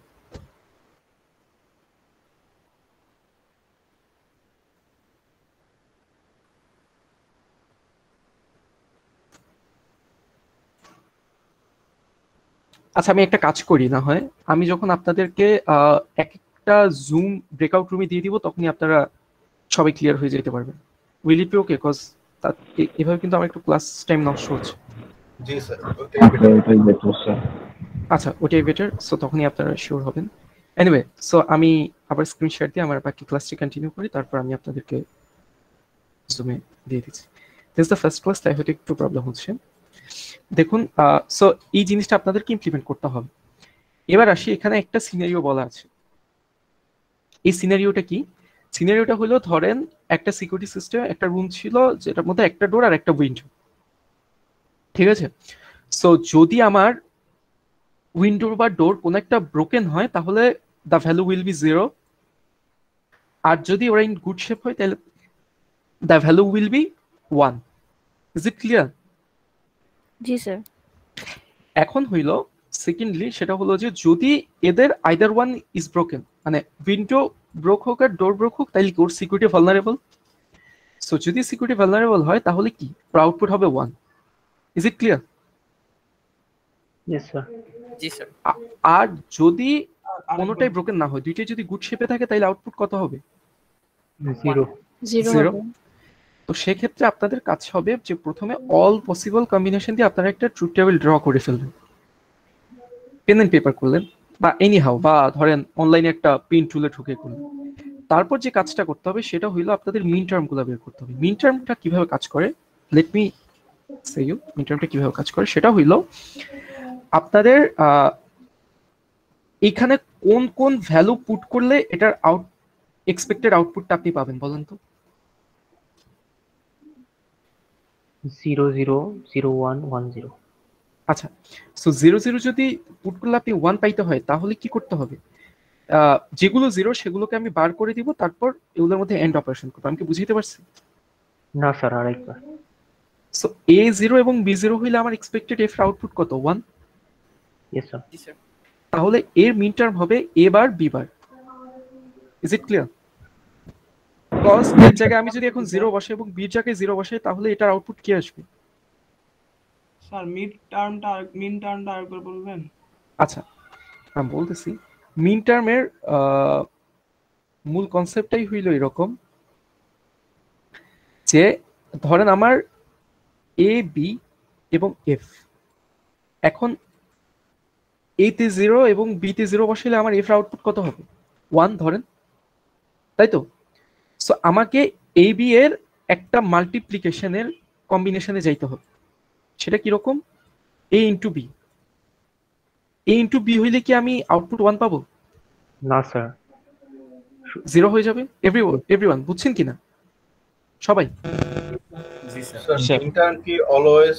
আচ্ছা, আমি একটা কাজ করি না হয়, আমি যখন আপনাদেরকে একটা জুম ব্রেকআউট রুমে দিয়ে দিব, তখনই আপনারা সবাই ক্লিয়ার হয়ে যেতে পারবেন। Will it be okay? Cause এভাবে কিন্তু আমার একটু ক্লাস টাইম নষ্ট হচ্ছে। জি স্যার ওটাই বেটার স্যার। আচ্ছা ওটাই বেটার, সো তখনই আপনারা শিওর হবেন। এনিওয়ে, সো আমি আবার স্ক্রিন শেয়ার দিয়ে আমার বাকি ক্লাসটি কন্টিনিউ করি, তারপর আমি আপনাদেরকে জুমে দিয়ে দিচ্ছি। দিস দ্য ফার্স্ট ক্লাস, তাই হয়তো একটু প্রবলেম হচ্ছে। দেখুন, সো এই জিনিসটা আপনাদেরকে ইমপ্লিমেন্ট করতে হবে। এবার আসি, এখানে একটা সিনারিও বলা আছে। এই সিনারিওটা কি? সিনারিওটা হলো, ধরেন একটা সিকিউরিটি সিস্টেম, একটা রুম ছিল যেটার মধ্যে একটা ডোর আর একটা উইন্ডো, ঠিক আছে? সো যদি আমার উইন্ডো বা ডোর কোনো একটা ব্রোকেন হয় তাহলে দ্য ভ্যালু উইল বি 0, আর যদি ওরা ইন গুড শেপ হয় তাহলে the value will be 1। Is it clear? জি স্যার। এখন হইল সেকেন্ডলি, সেটা হলো যে যদি এদের আইদার ওয়ান ইজ ব্রোকেন, মানে উইন্ডো ব্রোক হোক আর ডোর ব্রোক হোক, তাহলে ওর সিকিউরিটি ভালনারেবল। সো যদি সিকিউরিটি ভালনারেবল হয় তাহলে কি ওর আউটপুট হবে 1। Is it clear? Yes sir. জি স্যার। আর যদি কোনোটাই ব্রোকেন না হয়, দুইটাই যদি গুড শেপে থাকে, তাহলে আউটপুট কত হবে? 0। 0 তো সেক্ষেত্রে আপনাদের কাজ হবে যে প্রথমে অল পসিবল কম্বিনেশন দিয়ে আপনারা একটা ট্রুথ টেবিল ড্র করে ফেলবেন, পেন এন্ড পেপার করলেন বা এনি হাউ, বা ধরেন অনলাইনে একটা প্রিন্ট টুলে ঢুকে করলেন। তারপর যে কাজটা করতে হবে সেটা হইলো আপনাদের মিন টার্মগুলো বের করতে হবে। মিন টার্মটা কিভাবে কাজ করে, লেট মি সে ইউ। মিন টার্মটা কিভাবে কাজ করে সেটা হইলো, আপনাদের এখানে কোন কোন ভ্যালু পুট করলে এটার এক্সপেক্টেড আউটপুটটা আপনি পাবেন বলেন তো? 0 0 0 1 1 0। আচ্ছা, সো 0 0 যদি পুট করলে আপনি 1 পাইতে হয় তাহলে কি করতে হবে? যেগুলো 0 সেগুলোকে আমি বার করে দিব, তারপর এগুলোর মধ্যে এন্ড অপারেশন করব। আমি কি বুঝাইতে পারছি? না স্যার, আরেকবার। সো A0 এবং B0 হইলে আমার এক্সপেক্টেড এফ এর আউটপুট কত? 1। Yes sir. জি স্যার। তাহলে এর মিন টার্ম হবে A bar B bar. Is it clear? Cause এর জায়গায় আমি যদি এখন 0 বসাই এবং B এর জায়গায় 0 বসাই তাহলে এটার আউটপুট কি আসবে? স্যার মিন টার্মটা আরেকবার বলবেন? আচ্ছা, আমি বলতেছি, মিন টার্মের মূল কনসেপ্টটাই হইল এরকম যে ধরেন আমার এ বি এবং এফ, এখন এ তে 0 এবং বি তে 0 বসাইলে আমার এফ এর আউটপুট কত হবে? 1 ধরেন, তাই তো? সো আমাকে এ বি এর একটা মাল্টিপ্লিকেশনের কম্বিনেশনে যাইতে হবে। সেটা কিরকম? এ ইন্টু বি। এ ইন্টু বি হইলে কি আমি আউটপুট 1 পাবো? না স্যার, 0 হয়ে যাবে। এভরিওয়ান বুঝছেন কিনা সবাই? জি স্যার। স্যার মিন টার্ম কি অলওয়েজ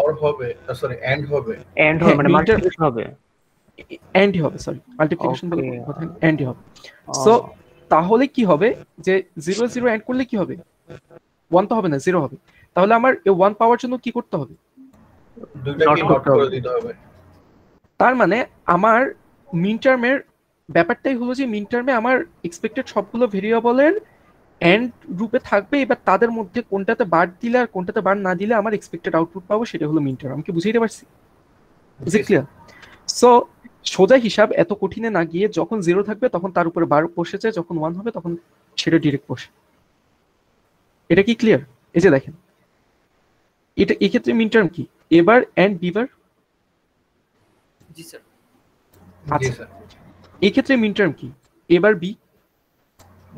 অর হবে, সরি এন্ড হবে? এন্ড হবে, মানে মাল্টিপ্লিকেশন হবে। এন্ড হবে, সরি মাল্টিপ্লিকেশন বলে Okay. কথা, এন্ড হবে। সো তাহলে কি হবে যে 0 0 এন্ড করলে কি হবে? 1 তো হবে না, 0 হবে। তাহলে আমার এই 1 পাওয়ার জন্য কি করতে হবে? দুইটাকে নট করে দিতে হবে। তার মানে আমার মিন টার্মের ব্যাপারটাই হলো যে মিন টার্মে আমার এক্সপেক্টেড সবগুলো ভেরিয়েবলের এন্ড রূপে থাকবে, এবার তাদের মধ্যে কোনটাতে বার দিলে আর কোনটাতে বার না দিলে আমার এক্সপেক্টেড আউটপুট পাবো, সেটা হলো মিন টার্ম। আমি কি বুঝাইতে পারছি? Is it clear? সো সোজা হিসাব এত কঠিনে না গিয়ে যখন 0 থাকবে তখন তার উপরে বার বসে যায়, যখন 1 হবে তখন সেটা ডিরেক্ট বসে। এটা কি ক্লিয়ার? এই যে দেখেন, এটা এক্ষেত্রে মিন টার্ম কি? এবার এন্ড বি বার। জি স্যার। জি আচ্ছা, স্যার। এই ক্ষেত্রে মিন টার্ম কি? এবার বি।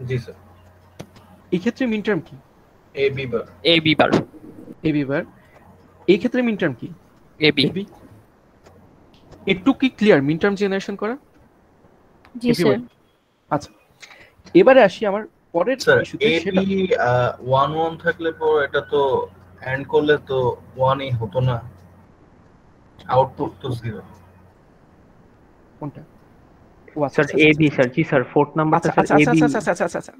জি স্যার। এই ক্ষেত্রে মিন টার্ম কি? A B bar. A B bar. A B বার। এই ক্ষেত্রে মিন টার্ম কি? A B. একটু কি ক্লিয়ার মিন টার্ম জেনারেশন করা? জি স্যার। আচ্ছা, এবারে আসি আমার পরের স্যার ইস্যুতে। এ সেটা বি 1 1 থাকলে পর এটা তো এন্ড করলে তো 1ই হতো না, আউটপুট তো 0। কোনটা? Sir A B sir. জি স্যার, ফোর্থ নাম্বারটা স্যার এ বি। আচ্ছা,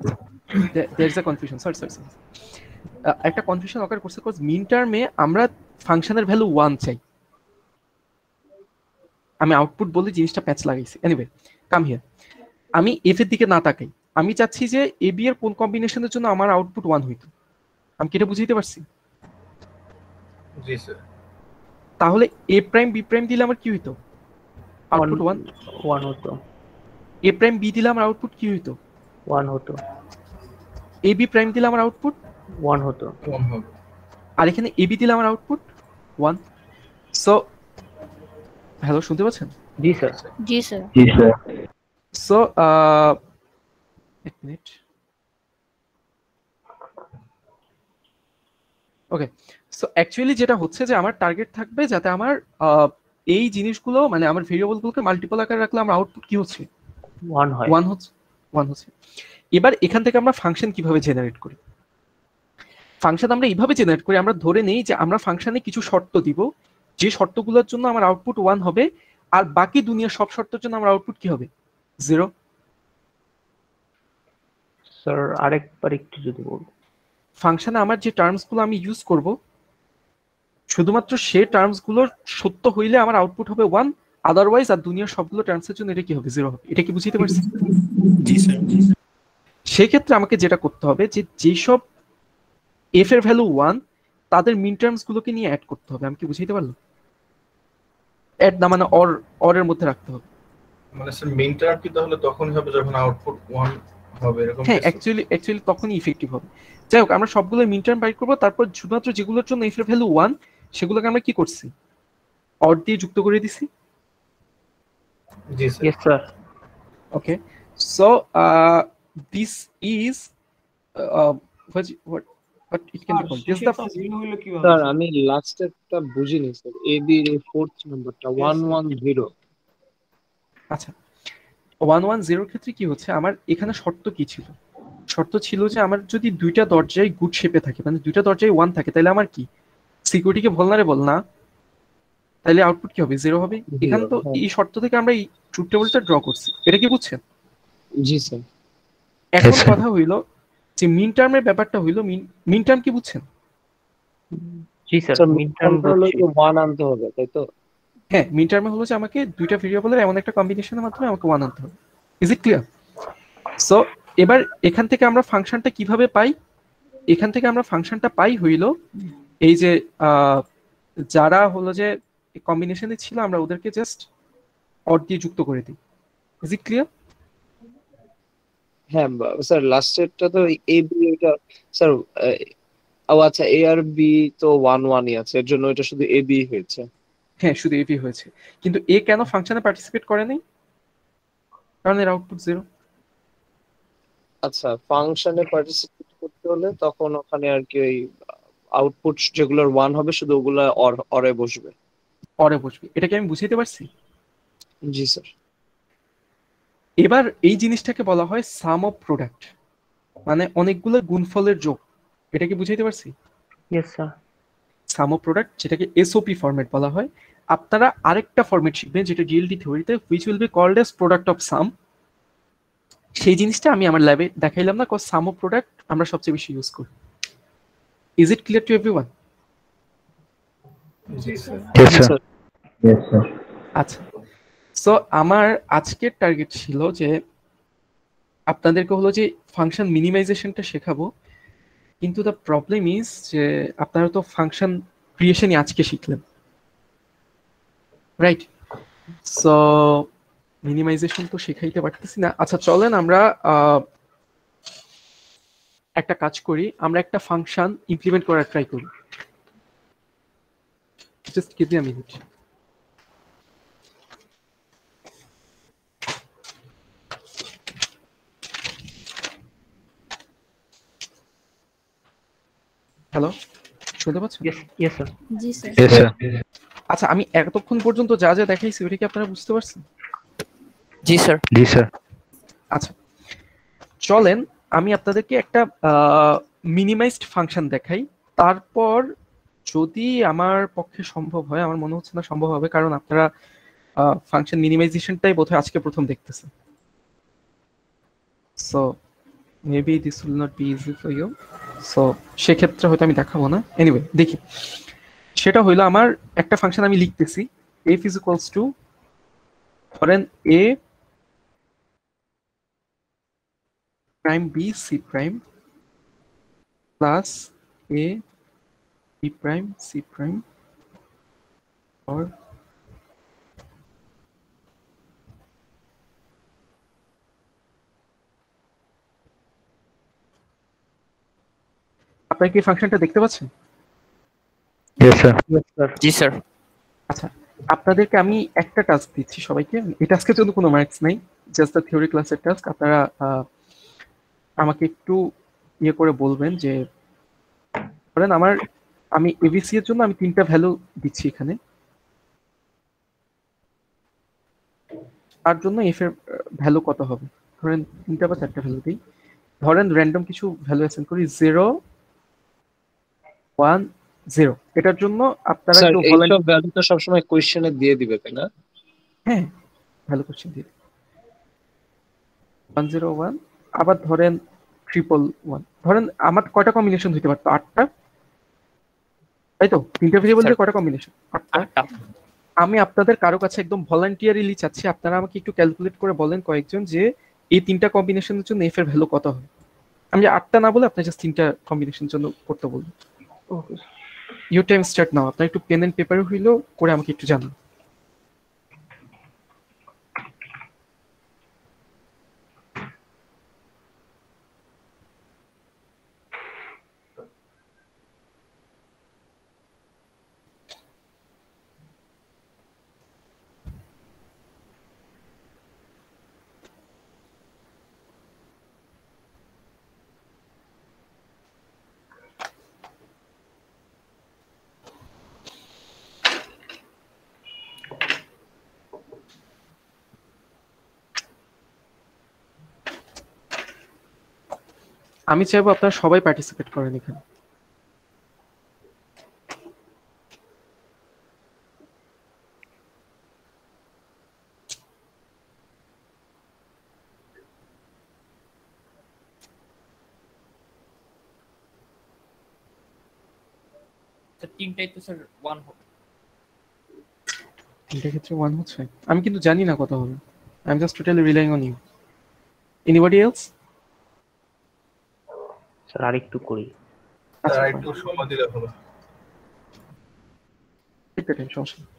there is a confusion. Sorry. একটা কনফিউশন অকার করছে, কজ মিন টার্মে আমরা ফাংশনের ভ্যালু 1 চাই। আমি আউটপুট বলে জিনিসটা প্যাচ লাগাইছি। Anyway, come here. আমি এফ এর দিকে না তাকাই, আমি চাচ্ছি যে এ বি এর কোন কম্বিনেশনের জন্য আমার আউটপুট 1 হইতো। আমি কি এটা বুঝাইতে পারছি? জি স্যার। তাহলে এ প্রাইম বি প্রাইম দিলে আমার কি হইতো? আউটপুট 1 হতো। এ প্রাইম বি দিলে আমার আউটপুট কি হইতো? 1 হতো। এ বি প্রাইম দিলে আমার আউটপুট 1 হতো। 1 হবে। আর এখানে এ বি দিলে আমার আউটপুট 1। সো হ্যালো, শুনতে পাচ্ছেন? জি স্যার। জি স্যার। জি স্যার। সো এক মিনিট। ওকে, সো অ্যাকচুয়ালি যেটা হচ্ছে যে আমার টার্গেট থাকবে যাতে আমার এই জিনিসগুলো মানে আমার ভেরিয়েবলগুলোকে মাল্টিপল আকারে রাখলে আমার আউটপুট কি হচ্ছে? 1 হয়। 1 হচ্ছে। এবার এখান থেকে আমরা ফাংশন কিভাবে জেনারেট করি? ফাংশন আমরা এইভাবে জেনারেট করি, আমরা ধরে নেই যে আমরা ফাংশনে কিছু শর্ত দিব, যে শর্তগুলোর জন্য আমার আউটপুট 1 হবে, আর বাকি দুনিয়ার সব শর্তের জন্য আমার আউটপুট কি হবে? 0। স্যার আরেকবার একটু যদি বলুন। ফাংশনে আমার যে টার্মসগুলো আমি ইউজ করব শুধুমাত্র সেই টার্মসগুলোর সত্য হইলে আমার আউটপুট হবে 1, আদারওয়াইজ আর দুনিয়ার সবগুলো টার্মসের জন্য এটা কি হবে? 0 হবে। এটা কি বুঝতে পারছি? জি স্যার। সেক্ষেত্রে আমাকে যেটা করতে হবে যে যেসব এফ এর ভ্যালু 1 তাদের মিন টার্মস গুলোকে নিয়ে অ্যাড করতে হবে। আমি কি বুঝাইতে পারলাম? অ্যাড না মানে অর এর মধ্যে রাখতে হবে। মানে স্যার মিন টার্ম কি তাহলে তখনই হবে যখন আউটপুট 1 হবে এরকম? হ্যাঁ, অ্যাকচুয়ালি তখনই ইফেক্টিভ হবে। যাই হোক, আমরা সবগুলো মিন টার্ম বাইর করবো, তারপর শুধুমাত্র যেগুলোর জন্য এফ এর ভ্যালু 1 সেগুলোকে আমরা কি করছি? অর দিয়ে যুক্ত করে দিছি। জি sir. Yes sir. Okay, so this is what it can be called. This is the sir আমি লাস্টেরটা বুঝিনি স্যার, এ বি এর ফোর্থ নাম্বারটা 110। আচ্ছা, 110 এর ক্ষেত্রে কি হচ্ছে, আমার এখানে শর্ত কি ছিল? শর্ত ছিল যে আমার যদি দুইটা দরজায় গুড শেপে থাকে, মানে দুইটা দরজায় 1 থাকে, তাহলে আমার কি সিকিউরিটিকে ভলনারেবল না, তাহলে আউটপুট কি হবে? 0 হবে। এখানে তো এই শর্ত থেকে আমরা এই ট্রুথ টেবিলটা ড্র করছি। এটা কি বুঝছেন? জি স্যার। এখন কথা হইলো যে মিন টার্মের ব্যাপারটা হইলো, মিন টার্ম কি বুঝছেন? জি স্যার। মিন টার্ম হলো কি 1 আনতে হবে, তাই তো? হ্যাঁ, মিন টার্মে হলো যে আমাকে দুইটা ভেরিয়েবলের এমন একটা কম্বিনেশনের মাধ্যমে আমাকে 1 আনতে হবে। Is it clear? সো এবার এখান থেকে আমরা ফাংশনটা কিভাবে পাই? এখান থেকে আমরা ফাংশনটা পাই হইলো এই যে যারা হলো যে কম্বিনেশনে ছিল আমরা ওদেরকে জাস্ট অর দিয়ে যুক্ত করে দিই। Is it clear? হ্যাঁ স্যার, লাস্টেরটা তো এ বি, এটা স্যার ও আচ্ছা, এ আর বি তো 1 আছে, এর জন্য এটা শুধু এ বি হয়েছে। হ্যাঁ, শুধু এপি হয়েছে, কিন্তু এ কেন ফাংশনে পার্টিসিপেট করে নাই? কারণ এর আউটপুট 0। আচ্ছা, ফাংশনে পার্টিসিপেট করতে হলে তখন ওখানে আর কি ওই আউটপুট যেগুলোর 1 হবে শুধু ওগুলা অরে বসবে। অরে বসবে। এটা কি আমি বুঝাইতে পারছি? জি স্যার। এবার এই জিনিসটাকে বলা হয় সাম অফ প্রোডাক্ট, মানে অনেকগুলো গুণফলের যোগ। এটা কি বুঝাইতে পারছি? Yes sir. Sum of product, যেটাকে এসওপি ফরম্যাট বলা হয়। আপনারা আরেকটা ফরম্যাট শিখবেন যেটা ডিএলডি থিওরিতে, which will be called as product of sum. সেই জিনিসটা আমি আমার ল্যাবে দেখাইলাম না, কজ সাম অফ প্রোডাক্ট আমরা সবচেয়ে বেশি ইউজ করি। Is it clear to everyone? G sir. Yes sir. আচ্ছা, সো আমার আজকের টার্গেট ছিল যে আপনাদেরকে হলো যে ফাংশন মিনিমাইজেশনটা শেখাবো, কিন্তু দ্য প্রবলেম ইজ যে আপনারা তো ফাংশন ক্রিয়েশনই আজকে শিখলেন, রাইট? সো মিনিমাইজেশন তো শেখাইতে পারতেছি না। আচ্ছা, চলেন আমরা একটা কাজ করি, আমরা একটা ফাংশন ইমপ্লিমেন্ট করার ট্রাই করি। Just give me a minute. Hello, শুনতে পাচ্ছেন? Yes sir. জি স্যার। আচ্ছা, আমি এতক্ষণ পর্যন্ত যা যা দেখাইছি ওটা কি আপনারা বুঝতে পারছেন? জি স্যার। আচ্ছা, চলেন আমি আপনাদেরকে একটা মিনিমাইজড ফাংশন দেখাই, তারপর যদি আমার পক্ষে সম্ভব হয়, আমার মনে হচ্ছে না সম্ভব হবে, কারণ আপনারা ফাংশন মিনিমাইজেশনটাই বোধহয় আজকে প্রথম দেখতেছেন। So maybe this will not be easy for you. So সেক্ষেত্রে হয়তো আমি দেখাবো না। এনিওয়ে, দেখি। সেটা হইলো আমার একটা ফাংশন আমি লিখতেছি, f is equals to ধরেন a prime b c prime plus a b prime c prime or আপনারা কি ফাংশনটা দেখতে পাচ্ছেন? Yes sir. জি স্যার। আচ্ছা, আপনাদেরকে আমি একটা টাস্ক দিচ্ছি সবাইকে। এই টাস্কের জন্য কোনো মার্কস নাই, জাস্ট দ্য থিওরি ক্লাসের টাস্ক। আপনারা আমাকে একটু ইয়ে করে বলবেন যে ধরেন আমি এবিসি এর জন্য আমি 3টা ভ্যালু দিচ্ছি এখানে, তার জন্য এফ এর ভ্যালু কত হবে। ধরেন 3টা বা 4টা ভ্যালু দিই। ধরেন র্যান্ডম কিছু ভ্যালু অ্যাসাইন করি 0 1 0। এটার জন্য আপনারা স্যার একটু এইসব ভ্যালু তো সবসময় কোয়েশ্চেনে দিয়ে দিবে তাই না? হ্যাঁ, ভ্যালু কোশ্চেন দিই 101। আবার ধরেন 111। ধরেন আমার কয়টা কম্বিনেশন হইতে পারতো? 8টা, তাই তো? 3টা ভেরিয়েবল দিয়ে কয়টা কম্বিনেশন? 8টা। আমি আপনাদের কারো কাছে একদম ভলান্টিয়ারিলি চাচ্ছি আপনারা আমাকে একটু ক্যালকুলেট করে বলেন কয়েকজন যে এই 3টা কম্বিনেশনের জন্য এফ এর ভ্যালু কত হবে। আমি 8টা না বলে আপনার জাস্ট 3টা কম্বিনেশনের জন্য করতে বলবো। Your time start now. আপনার একটু পেন এন্ড পেপারে হইলো করে আমাকে একটু জানান। আমি চাইবো আপনারা সবাই পার্টিসিপেট করেন এখানে। তিনটাই তো স্যার 1 হবে। 3টা ক্ষেত্রে 1 হচ্ছে। আমি কিন্তু জানি না কত হবে। I am just totally relying on you. Anybody else? Sir আরেকটু করি। আচ্ছা, আর একটু সময় দিলে হবে। ঠিক আছে, সমস্যা নেই।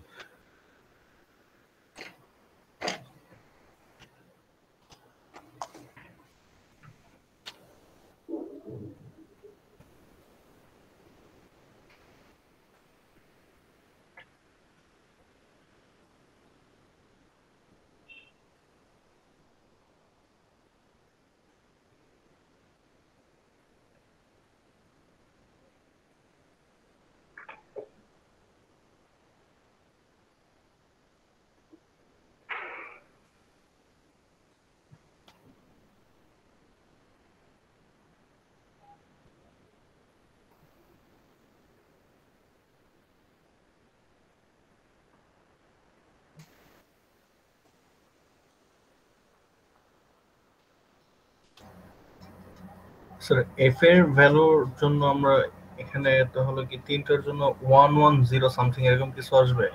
স্যার এফ এর ভ্যালুর জন্য আমরা এখানে তাহলে কি 3টার জন্য 110 সামথিং এরকম কিছু আসবে?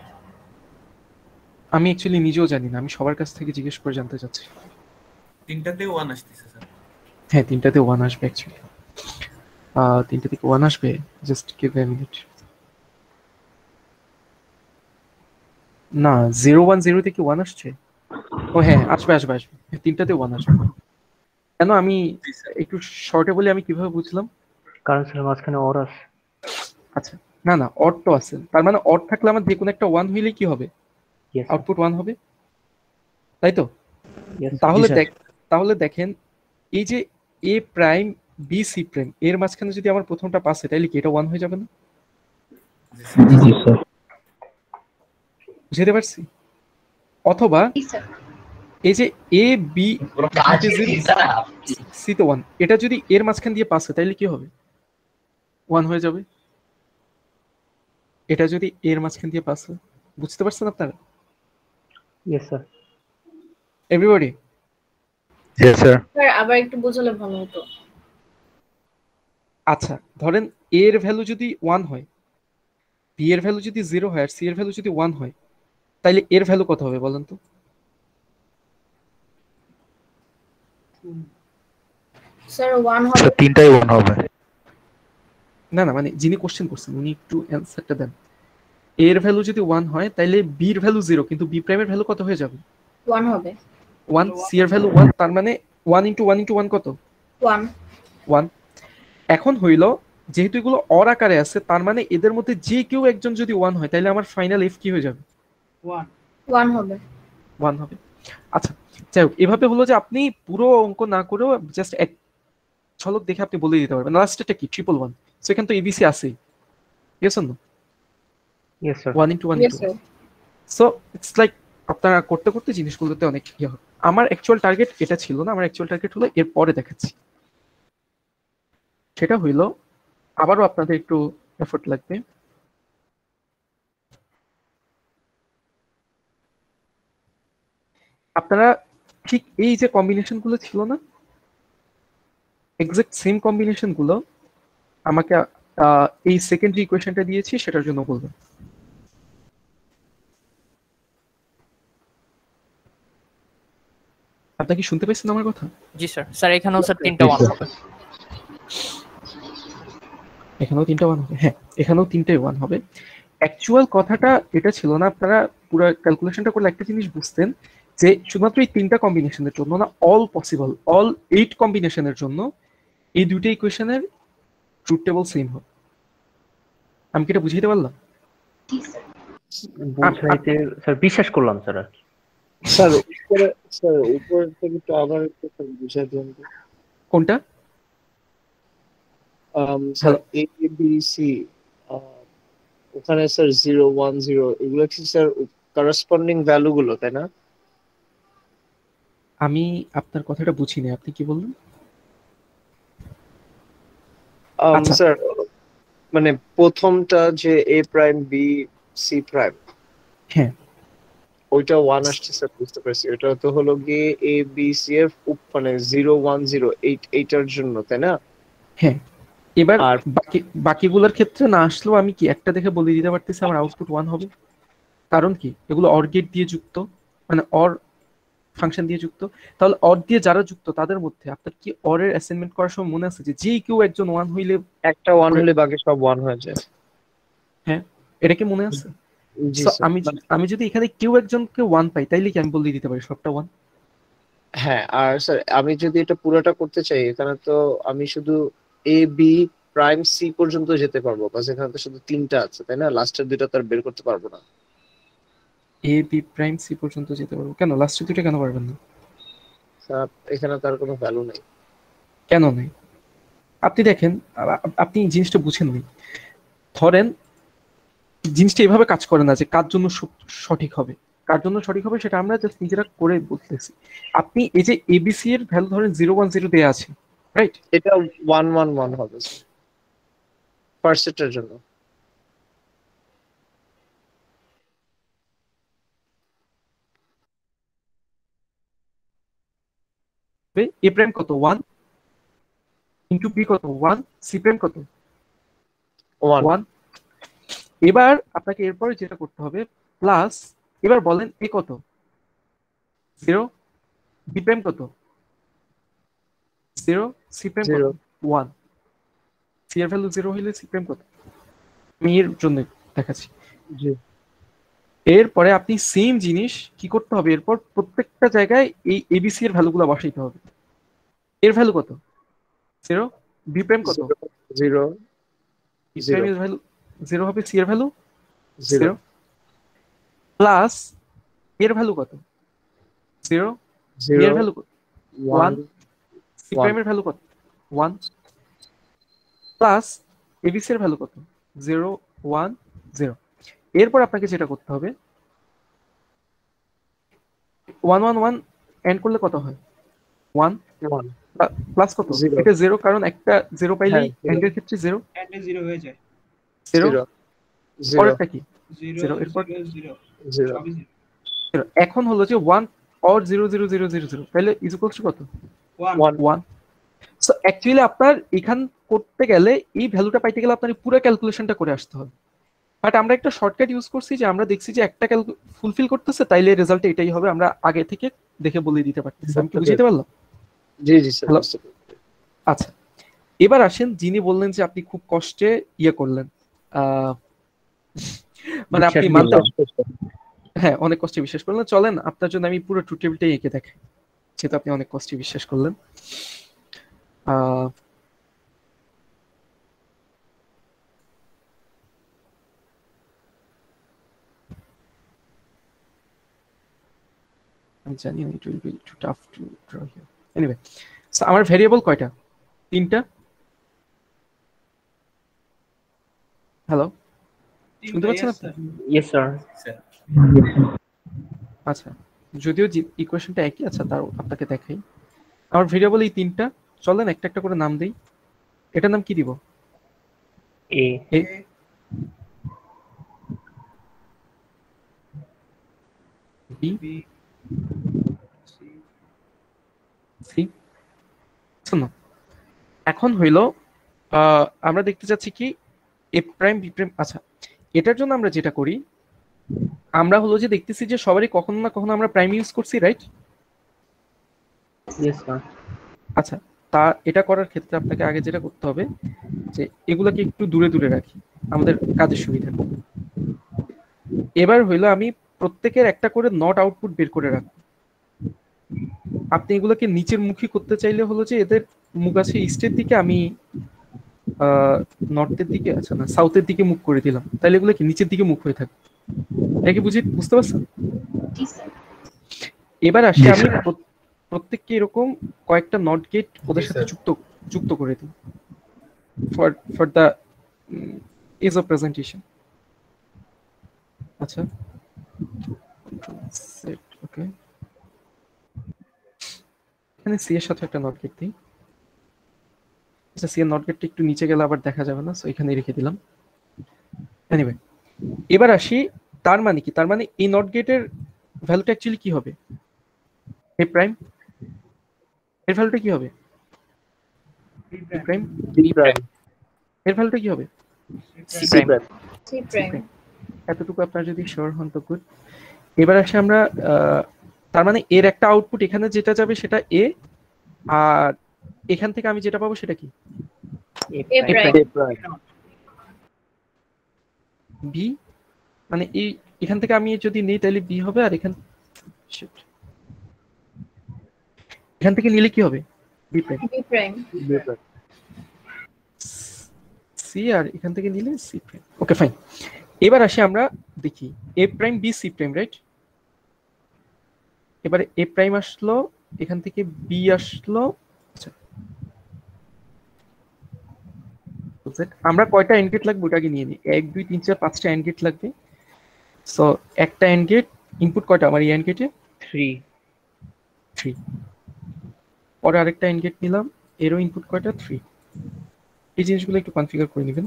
আমি অ্যাকচুয়ালি নিজেও জানি না, আমি সবার কাছ থেকে জিজ্ঞেস করে জানতে চাচ্ছি। 3টাতে 1 আসতেছে স্যার। হ্যাঁ, 3টাতে 1 আসবে অ্যাকচুয়ালি। 3টা থেকে 1 আসবে। Just give a minute. না, 010 থেকে 1 আসছে। ও হ্যাঁ, আসবে আসবে আসবে। 3টাতে 1 আসবে। কেন আমি একটু শর্টে বলি আমি কিভাবে বুঝলাম? কারণ স্যার মাঝখানে অর আছে। আচ্ছা, না না, অড তো আছে। তার মানে অড থাকলে আমার যে কোনো একটা 1 হইলে কি হবে? Yes, sir. আউটপুট 1 হবে, তাই তো? Yes, sir. তাহলে দেখেন এই যে এ প্রাইম বি সি প্রাইম এর মাঝখানে যদি আমার প্রথমটা পাস হয় তাহলে কি এটা 1 হয়ে যাবে না? জি স্যার। বুঝতে পারছি? অথবা এই যে এ বি সি তো 1, এটা যদি এর মাঝখান দিয়ে পাস হয় তাহলে কি হবে? 1 হয়ে যাবে। এটা যদি এর মাঝখান দিয়ে পাস হয়, বুঝতে পারছেন আপনারা? Yes, sir. Everybody? Yes sir. Sir আবার একটু বোঝালে ভালো হতো। আচ্ছা, ধরেন এ এর ভ্যালু যদি 1 হয়, বি এর ভ্যালু যদি 0 হয় আর সি এর ভ্যালু যদি 1 হয়, তাহলে এর ভ্যালু কত হবে বলেন তো? স্যার 1 হবে। 3টাই 1 হবে। না না, মানে যিনি কোশ্চেন করছেন উনি একটু অ্যানসারটা দেন। এ এর ভ্যালু যদি 1 হয় তাহলে বি এর ভ্যালু 0, কিন্তু বি প্রাইমের ভ্যালু কত হয়ে যাবে? 1 হবে। 1, সি এর ভ্যালু 1, তার মানে 1 * 1 * 1 কত? 1। 1। এখন হইল যেহেতু এগুলো অর আকারে আছে, তার মানে এদের মধ্যে যে কেউ একজন যদি 1 হয় তাহলে আমার ফাইনাল এফ কি হয়ে যাবে? 1 হবে। 1 হবে। আচ্ছা, যাই হোক, এভাবে হলো যে আপনি পুরো অঙ্ক না করেও জাস্ট এক ঝলক দেখে আপনি বলে দিতে পারবেন লাস্টেরটা কি 111। সেখানে তো এবিসি আছেই, yes or no? Yes sir. 1 into 1 Yes, into sir. 1. So it's like আপনারা করতে করতে জিনিসগুলোতে অনেক ইয়ে হবে। আমার অ্যাকচুয়াল টার্গেট এটা ছিল না, আমার অ্যাকচুয়াল টার্গেট হলো এর পরে দেখাচ্ছি। সেটা হইলো আবারও আপনাদের একটু এফোর্ট লাগবে। আপনারা ঠিক এই যে কম্বিনেশন গুলো ছিল না, এক্সাক্ট সেম কম্বিনেশন গুলো আমাকে এই সেকেন্ডারি ইকুয়েশনটা দিয়েছি সেটার জন্য বলবেন। আপনি কি শুনতে পাচ্ছেন আমার কথা? জি স্যার। স্যার এখানেও স্যার 3টা 1 হবে। এখানেও 3টা 1 হবে, হ্যাঁ এখানেও 3টাই 1 হবে। অ্যাকচুয়াল কথাটা এটা ছিল না, আপনারা পুরো ক্যালকুলেশনটা করলে একটা জিনিস বুঝতেন যে শুধুমাত্র এই 3টা কম্বিনেশনের জন্য না, অল পসিবল অল 8 কম্বিনেশনের জন্য এই দুইটা ইকুয়েশনের ট্রুথ টেবল সেম হবে। আমি কি এটা বুঝাইতে পারলাম? বুঝাইতে স্যার বিশ্বাস করলাম স্যার। স্যার উপরে, স্যার উপর থেকে তো আবার একটু বুঝাই দিন। কোনটা? স্যার এ বি সি, ওখানে স্যার 0 1 0 এগুলো কি স্যার করেসপন্ডিং ভ্যালু গুলো, তাই না? আমি আপনার কথাটা বুঝিনি, আপনি কি বললেন? আচ্ছা। স্যার মানে প্রথমটা যে এ প্রাইম বি সি প্রাইম, হ্যাঁ ওইটা 1 আসছে স্যার, বুঝতে পারছি। ওটা তো হলো গিয়ে এ বি সি এর মানে 0 1 0 8 এইটার জন্য, তাই না? হ্যাঁ, এবার আর বাকিগুলোর ক্ষেত্রে না আসলেও আমি কি একটা দেখে বলে দিতে পারতেছি আমার আউটপুট 1 হবে। কারণ কি, এগুলো অর গেট দিয়ে যুক্ত, মানে অর ফাংশন দিয়ে যুক্ত। তাহলে অর দিয়ে যারা যুক্ত তাদের মধ্যে আপনার কি অরের অ্যাসাইনমেন্ট করার সময় মনে আছে যে যে কেউ একজন 1 হইলে একটা 1 হলে বাকি সব 1 হয়ে যায়? হ্যাঁ, এটা কি মনে আছে? জি So, স্যার। আমি যদি এখানে কেউ একজনকে 1 পাই তাইলে কি আমি বলে দিতে পারি সবটা 1? হ্যাঁ, আর স্যার আমি যদি এটা পুরোটা করতে চাই, এখানে তো আমি শুধু এ বি প্রাইম সি পর্যন্ত যেতে পারবো, বাস এখানে তো শুধু 3টা আছে, তাই না? লাস্টের দুইটা তো আর বের করতে পারবো না। এ বি প্রাইম সি পর্যন্ত যেতে পারবো কেন? লাস্টের দুটো কেন পারবেন না? স্যার এখানে তার কোনো ভ্যালু নেই। কেন নেই? আপনি দেখেন, আপনি জিনিসটা বুঝেননি। ধরেন জিনিসটা এভাবে কাজ করে না যে কার জন্য সঠিক হবে, কার জন্য সঠিক হবে সেটা আমরা জাস্ট নিজেরা করে বলতেছি। আপনি এই যে এবিসি এর ভ্যালু ধরেন 0 1 0 দেয়া আছে, রাইট? এটা 1 1 1 হবে ফার্স্ট সেটের জন্য। এ প্রাইম কত? 1 ইনটু বি কত? 1, সি প্রাইম কত? 1। এবার আপনাকে এরপরে যেটা করতে হবে প্লাস, এবার বলেন এ কত? 0, বি প্রাইম কত? 0, সি প্রাইম কত? 1। সি এর ভ্যালু 0 হইলে সি প্রাইম কত? আমি এর জন্য দেখাচ্ছি। জি। এরপরে আপনি সেম জিনিস কি করতে হবে, এরপর প্রত্যেকটা জায়গায় এই এবিসি এর ভ্যালুগুলো বসাইতে হবে। এর ভ্যালু কত? 0, বি প্রাইম কত? 0, বি প্রাইম এর ভ্যালু 0 হবে, সি এর ভ্যালু 0 প্লাস এর ভ্যালু কত? 0, বি এর ভ্যালু কত? 1, সি প্রাইম এর ভ্যালু কত? 1 প্লাস এবিসি এর ভ্যালু কত? 0 1 0। এরপর আপনাকে যেটা করতে হবে 1 1 1 এন্ড করলে কত হয়? 1 প্লাস কত? এটা 0, কারণ একটা 0 পাইলেই এন্ড এর ক্ষেত্রে 0 এন্ড 0 হয়ে যায়। 0 পরেরটা কি? 0 এরপর 0 0। এখন হলো যে 1 অর 0 0 0 0 0 তাহলে ইজ ইকুয়ালস টু কত? 1। সো অ্যাকচুয়ালি আপনার এখান করতে গেলে এই ভ্যালুটা পাইতে গেলে আপনার পুরো ক্যালকুলেশনটা করে আসতে হবে। বাট আমরা একটা শর্টকাট ইউজ করছি যে আমরা দেখছি যে একটা ফুলফিল করতেছে তাইলে রেজাল্ট এটাই হবে, আমরা আগে থেকে দেখে বলে দিতে পারতেছি। আমি কি বুঝতে পারলাম? জি জি স্যার। আচ্ছা, এবার আসেন যিনি বললেন যে আপনি খুব কষ্টে ইয়ে করলেন, মানে আপনি মানতে, হ্যাঁ অনেক কষ্টে বিশ্বাস করলেন। চলেন আপনার জন্য আমি পুরো ট্রুথ টেবিলটাই এঁকে দেখাই, যেহেতু আপনি অনেক কষ্টে বিশ্বাস করলেন। আমি জানি না, it will be too tough to draw here. Anyway, so আমার ভেরিয়েবল কয়টা? তিনটা। হ্যালো, শুনতে পাচ্ছেন আপনি? Yes sir. আচ্ছা, যদিও ইকুয়েশনটা একই, আচ্ছা তার আপনাকে দেখাই। আমার ভেরিয়েবল এই তিনটা, চলেন একটা একটা করে নাম দেই। এটার নাম কি দিব? এ। B, C. শোনো, এখন হইল আমরা দেখতে যাচ্ছি কি এ প্রাইম বি প্রাইম। আচ্ছা, এটার জন্য আমরা যেটা করি, আমরা হলো যে দেখতেছি যে সবারই কখনো না কখনো আমরা প্রাইম ইউজ করছি, রাইট? Yes sir. আচ্ছা, তা এটা করার ক্ষেত্রে আপনাকে আগে যেটা করতে হবে যে এগুলোকে একটু দূরে দূরে রাখি আমাদের কাজের সুবিধা। এবার হইলো আমি প্রত্যেকের একটা করে নট আউটপুট বের করে রাখবো। আপনি এগুলোকে নিচের মুখী করতে চাইলে হলো যে এদের মুখ আছে ইস্টের দিকে, আমি নর্থের দিকে, আচ্ছা না সাউথের দিকে মুখ করে দিলাম, তাহলে এগুলো কি নিচের দিকে মুখ হয়ে থাকবে। এটা কি বুঝতে পারছেন? এবার আসি আমি প্রত্যেককে এরকম কয়েকটা নট গেট ওদের সাথে যুক্ত করে দিই for the is of presentation. আচ্ছা, সেট ওকে, এখানে সি এর সাথে একটা নট গেট দিই। আচ্ছা, সি এর নট গেটটা একটু নিচে গেলে আবার দেখা যাবে না, সো এখানে রেখে দিলাম। এনিওয়ে, এবার আসি তার মানে কি, তার মানে এই নট গেটের ভ্যালুটা অ্যাকচুয়ালি কি হবে? এ প্রাইম এর ভ্যালুটা কি হবে? বি প্রাইম এর ভ্যালুটা কি হবে? C prime. এতটুকু আপনারা যদি শিওর হন তো গুড। এবার আসি আমরা তার মানে এর একটা আউটপুট এখানে যেটা যাবে সেটা এ, আর এখান থেকে আমি যেটা পাবো সেটা কি? বি। মানে এখান থেকে আমি যদি নিই তাহলে বি হবে, আর এখান থেকে নিলে কি হবে? B prime. সি, আর এখান থেকে নিলে সি প্রাইম। Okay fine. এবার আসি আমরা দেখি A prime B C prime, right? এবারে এ প্রাইম আসলো, এখান থেকে বি আসলো। আচ্ছা, আমরা কয়টা এন্ড গেট লাগবে ওটাকে নিয়ে নিই। 1 2 3 4 5টা এন্ড গেট লাগবে। সো একটা এন্ড গেট ইনপুট কয়টা আমার এই এন্ড গেটে? 3। পরে আরেকটা এন্ড গেট নিলাম, এরও ইনপুট কয়টা? 3। এই জিনিসগুলো একটু কনফিগার করে নেবেন,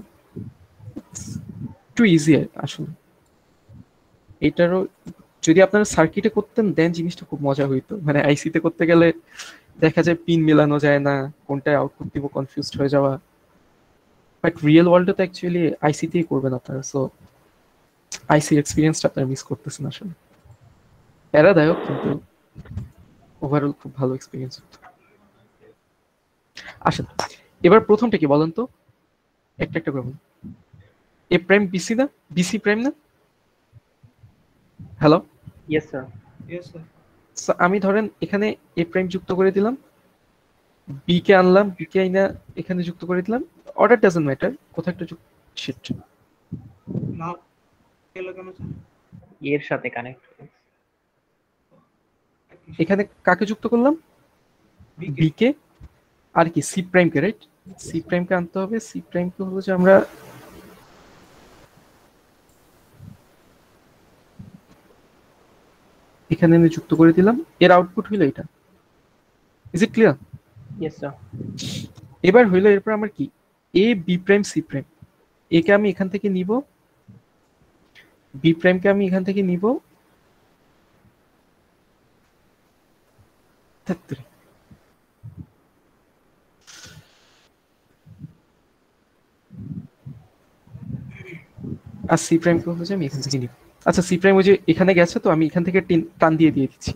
একটু ইজি আসলে। এটারও যদি আপনারা সার্কিটে করতেন দেন জিনিসটা খুব মজা হইতো। মানে আইসিতে করতে গেলে দেখা যায় পিন মেলানো যায় না, কোনটায় আউটপুট দিব কনফিউজড হয়ে যাওয়া। বাট রিয়েল ওয়ার্ল্ডে তো অ্যাকচুয়ালি আইসিতেই করবেন আপনারা, সো আইসির এক্সপিরিয়েন্সটা আপনারা মিস করতেছেন আসলে। প্যারাদায়ক, কিন্তু ওভারঅল খুব ভালো এক্সপিরিয়েন্স। আসেন এবার প্রথমটা কি বলেন তো, একটা একটা করে বলুন। এ প্রাইম বিসি না? বিসি প্রাইম না? Hello, yes sir. সো আমি ধরেন এখানে এ প্রাইম যুক্ত করে দিলাম, বি কে আনলাম, বি কে আইনা এখানে যুক্ত করে দিলাম। অর্ডার ডাজন্ট ম্যাটার, কোথাও একটা শিট না এলো কেন স্যার? এর সাথে কানেক্ট। এখানে কাকে যুক্ত করলাম? বি কে, আর কি সি প্রাইম কে, রাইট? সি প্রাইম কে আনতে হবে। সি প্রাইম কে হলো যে আমরা এখানে আমি যুক্ত করে দিলাম, এর আউটপুট হইলো এটা। Is it clear? Yes sir. এবার হইলো এরপর আমার কি A B prime C prime. এ কে আমি এখান থেকে নিব, বি প্রাইম কে আমি এখান থেকে নিব, আর সি প্রাইম কে হচ্ছে আমি এখান থেকে নিব। আচ্ছা, সি প্রাইম ওই যে এখানে গেছে, তো আমি এখান থেকে টান দিয়ে দিচ্ছি।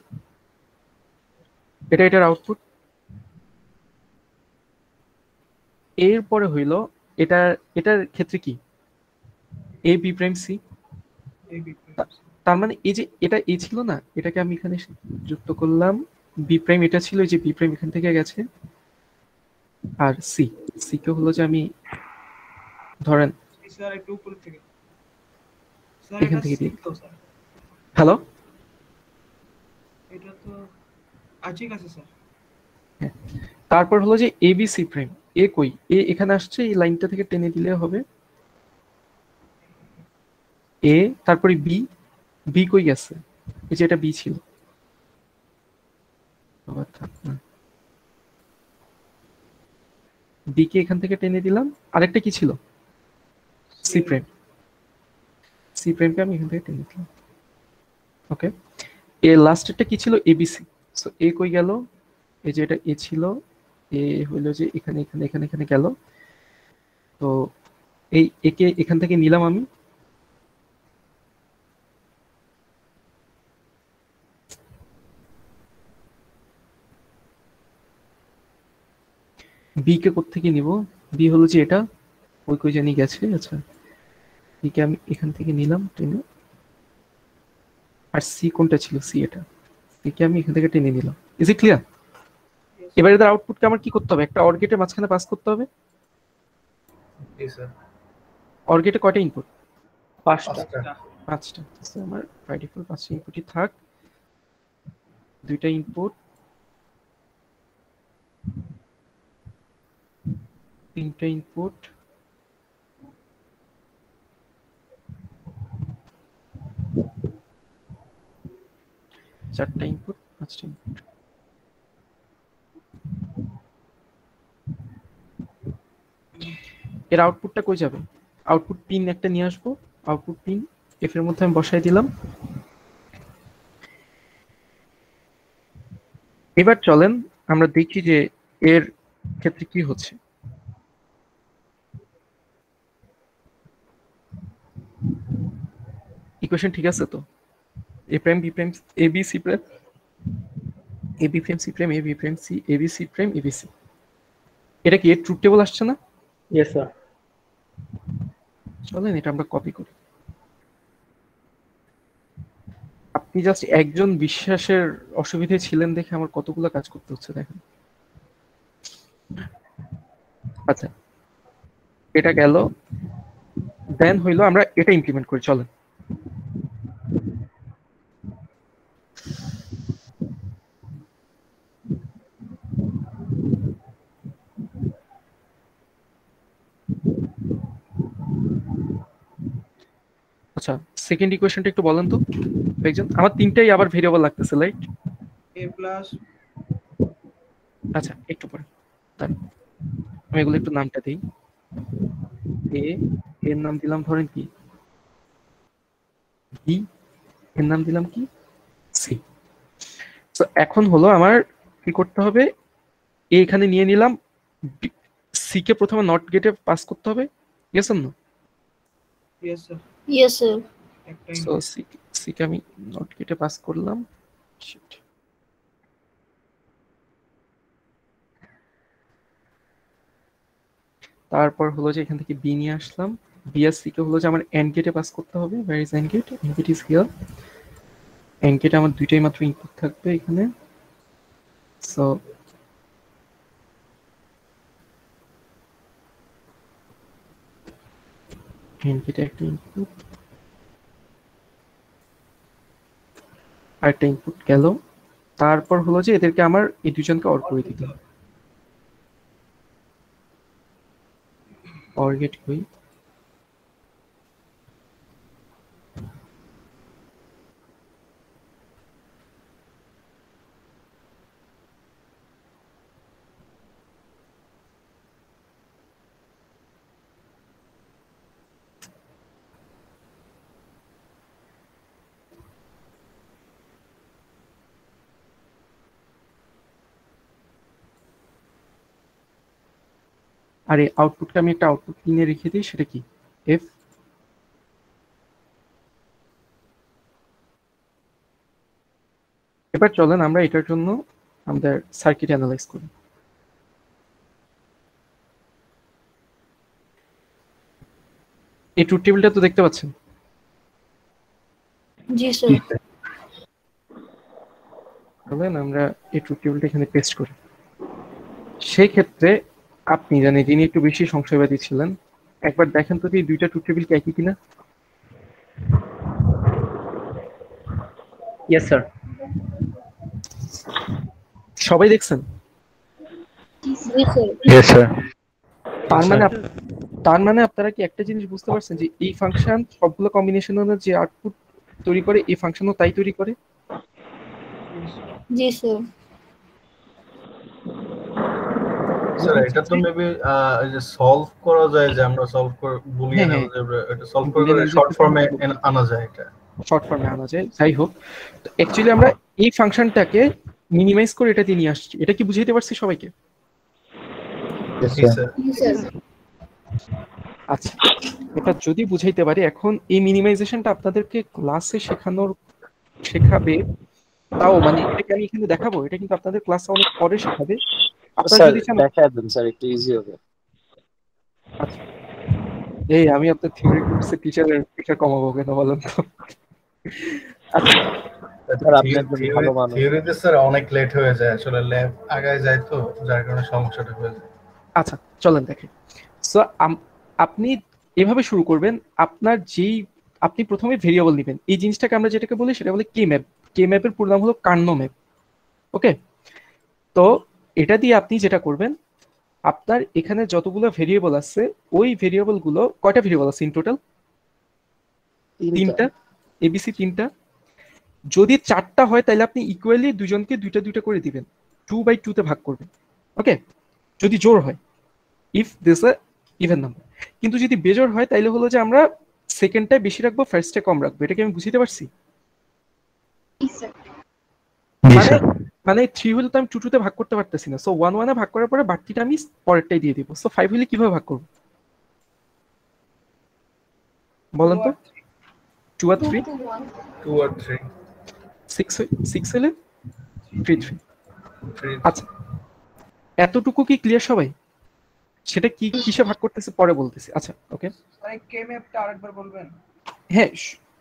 এটার আউটপুট। এরপরে হইল এটার ক্ষেত্রে কি এ বি প্রাইম সি। তার মানে এই যে এটা এ ছিল না, এটাকে আমি এখানে যুক্ত করলাম। বি প্রাইম এটা ছিল, যে বি প্রাইম এখান থেকে গেছে, আর সি কে হলো যে আমি ধরেন স্যার একটু উপর থেকে এখান থেকে দিই। হ্যালো, এটা তো ঠিক আছে স্যার। তারপর হলো যে এবিসি প্রাইম, এ কই, এ এখানে আসছে, এই লাইনটা থেকে টেনে দিলে হবে এ, তারপরে বি, বি কই গেছে, এই যে এটা বি ছিল, বি কে এখান থেকে টেনে দিলাম, আরেকটা কি ছিল, সি প্রাইম, সি প্রাইমকে আমি এখান থেকে টেনে দিলাম। ওকে, এ লাস্টেরটা কি ছিল, এবিসি। সো এ কই গেল, এই যে এটা এ ছিল, এ হইলো যে এখানে এখানে এখানে এখানে গেল, তো এই একে এখান থেকে নিলাম আমি, বি কে কোত্থেকে নিব, বি হলো যে এটা, ওই কই জানি গেছে, আচ্ছা বি কে আমি এখান থেকে নিলাম টেনে, আর সি কোনটা ছিল, সি এটা, সি কে আমি এখান থেকে টেনে নিলাম। Is it clear? এবার এদের আউটপুটকে আমার কি করতে হবে, একটা অর গেটের মাঝখানে পাস করতে হবে। জি স্যার। অর গেটে কয়টা ইনপুট? 5টা। 5টা। সো আমার বাই ডিফল্ট 5টা ইনপুটই থাক, 2টা ইনপুট, 3টা ইনপুট, 4টা ইনপুট, 5টা ইনপুট। এর আউটপুটটা কই যাবে, আউটপুট পিন একটা নিয়ে আসবো, আউটপুট পিন এফ এর মধ্যে আমি বসাই দিলাম। এবার চলেন আমরা দেখি যে এর ক্ষেত্রে কি হচ্ছে। ইকুয়েশন ঠিক আছে তো, এ prime B prime A B C prime, A B prime C prime A B prime C A B C prime A B C, এটা কি এর ট্রুথ টেবল আসছে না? Yes sir. চলেন এটা আমরা কপি করি। আপনি জাস্ট একজন বিশ্বাসের অসুবিধে ছিলেন দেখে আমার কতগুলো কাজ করতে হচ্ছে দেখেন। আচ্ছা এটা গেল, দেন হইলো আমরা এটা ইমপ্লিমেন্ট করি, চলেন। আচ্ছা সেকেন্ড ইকুয়েশনটা একটু বলেন তো একজন, আমার তিনটাই আবার ভেরিয়েবল লাগতেছে রাইট? a প্লাস, আচ্ছা একটু পরে আমি এগুলো একটু নামটা দিই। এ এর নাম দিলাম ধরেন কি বি, এর নাম দিলাম কি সি। তো এখন হলো আমার কি করতে হবে, এ এখানে নিয়ে নিলাম, সি কে প্রথমে নট গেটে পাস করতে হবে, yes or no? Yes sir. Yes sir. একটা সো সি কে আমি নট গেটে পাস করলাম। Shit. তারপর হলো যে এখান থেকে বি নিয়ে আসলাম, বি আর সি কে হলো যে আমার এন্ড গেটে পাস করতে হবে। Where is and gate? And gate is here. And গেটে আমার দুইটাই মাত্র ইনপুট থাকবে এখানে, সো এন্ড গেটে একটা ইনপুট আর একটা ইনপুট গেল। তারপর হলো যে এদেরকে আমার এই দুজনকে অর করে দিতে হবে। অর গেট কই, আর এই আউটপুটটা আমি একটা আউটপুট পিনে রেখে দিই, সেটা কি এফ। এবার চলেন আমরা এটার জন্য আমাদের সার্কিট অ্যানালাইজ করি। এই ট্রুথ টেবিলটা তো দেখতে পাচ্ছেন? জি স্যার। চলেন আমরা এই ট্রুথ টেবিলটা এখানে পেস্ট করি। সেই ক্ষেত্রে আপনি জানেন যিনি একটু বেশি সংশয়বাদী ছিলেন, একবার দেখেন তো এই দুইটা ট্রুথ টেবিল কি একই কিনা। Yes sir. সবাই দেখছেন? জি স্যার। Yes sir. তার মানে আপনারা কি একটা জিনিস বুঝতে পারছেন যে এই ফাংশন সবগুলো কম্বিনেশনের যে আউটপুট তৈরি করে এই ফাংশনও তাই তৈরি করে? জি স্যার। স্যার এটা তো মেবি এই যে সলভ করা যায়, যে আমরা সলভ করে বুলিয়ান অ্যালজেব্রা এটা সলভ করে শর্ট ফর্মে আনা যায়, এটা শর্ট ফর্মে আনা যায়। যাই হোক, অ্যাকচুয়ালি আমরা এই ফাংশনটাকে মিনিমাইজ করে এটা নিয়ে আসছি। এটা কি বুঝাইতে পারছি সবাইকে? আচ্ছা, এটা যদি বুঝাইতে পারি, এখন এই মিনিমাইজেশনটা আপনাদেরকে ক্লাসে শেখাবে, তাও মানে এটাকে আমি এখানে দেখাবো, এটা কিন্তু আপনাদের ক্লাসে অনেক পরে শেখাবে। আপনারা যদি চান দেখায় দেন স্যার, একটু ইজি হবে। আচ্ছা, এই আমি আপনার থিওরি কোর্সে টিচার কমাবো কেন বলেন তো? আচ্ছা স্যার আপনি একদম ভালো মানুষ। থিওরিতে স্যার অনেক লেট হয়ে যায়, আসলে ল্যাব আগায় যায় তো, যার কারণে সমস্যাটা হয়ে যায়। আচ্ছা চলেন দেখি। সো আপনি এভাবে শুরু করবেন। আপনি প্রথমে ভেরিয়েবল নেবেন। এই জিনিসটাকে আমরা যেটাকে বলি সেটা বলে কে ম্যাপ। কে ম্যাপের পুরো নাম হলো কার্নো ম্যাপ। ওকে, তো এটা দিয়ে আপনি যেটা করবেন, আপনার এখানে যতগুলো ভেরিয়েবল আছে ওই ভেরিয়েবল গুলো, কয়টা ভেরিয়েবল আছে ইন টোটাল? তিনটা। এবিসি তিনটা। যদি 4টা হয় তাহলে আপনি ইকুয়ালি দুজনকে দুইটা দুইটা করে দিবেন, 2/2 তে ভাগ করবেন। ওকে, যদি জোড় হয়, if this A even number. কিন্তু যদি বেজোড় হয় তাহলে হলো যে আমরা সেকেন্ডটায় বেশি রাখবো, ফার্স্টে কম রাখবো। এটাকে আমি বুঝতে পারছি? মানে 3 হলে তো আমি 2 তে ভাগ করতে পারতেছি না, সো 1 1 এ ভাগ করার পরে বাকিটা আমি পরেরটাই দিয়ে দিব। সো 5 হলে কিভাবে ভাগ করব বলেন তো? 2 আর 3 2 আর 3 6 হলে 3 3। আচ্ছা, এতটুকু কি ক্লিয়ার সবাই? সেটা কি কিসে ভাগ করতেছে পরে বলতেছি। আচ্ছা ওকে, মানে কে ম্যাপটা আরেকবার বলবেন? হ্যাঁ,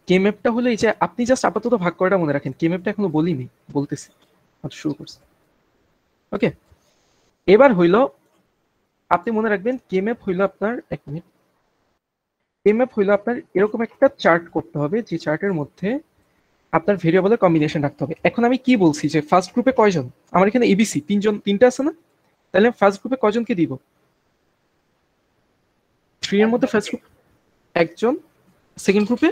কে ম্যাপটা হলো এই যে আপনি জাস্ট আপাতত ভাগ করাটা মনে রাখেন। কে ম্যাপটা এখনো বলিনি, বলতেছি। আচ্ছা শুরু করছি। ওকে, এবার হইলো আপনি মনে রাখবেন কে ম্যাপ হইলো আপনার, এক মিনিট, কে ম্যাপ হইলো আপনার এরকম একটা চার্ট করতে হবে, যে চার্টের মধ্যে আপনার ভেরিয়েবলের কম্বিনেশন রাখতে হবে। এখন আমি কি বলছি যে ফার্স্ট গ্রুপে কয়জন? আমার এখানে এবিসি তিনটা আছে না? তাহলে ফার্স্ট গ্রুপে কয়জনকে দিব? 3 এর মধ্যে ফার্স্ট গ্রুপ একজন, সেকেন্ড গ্রুপে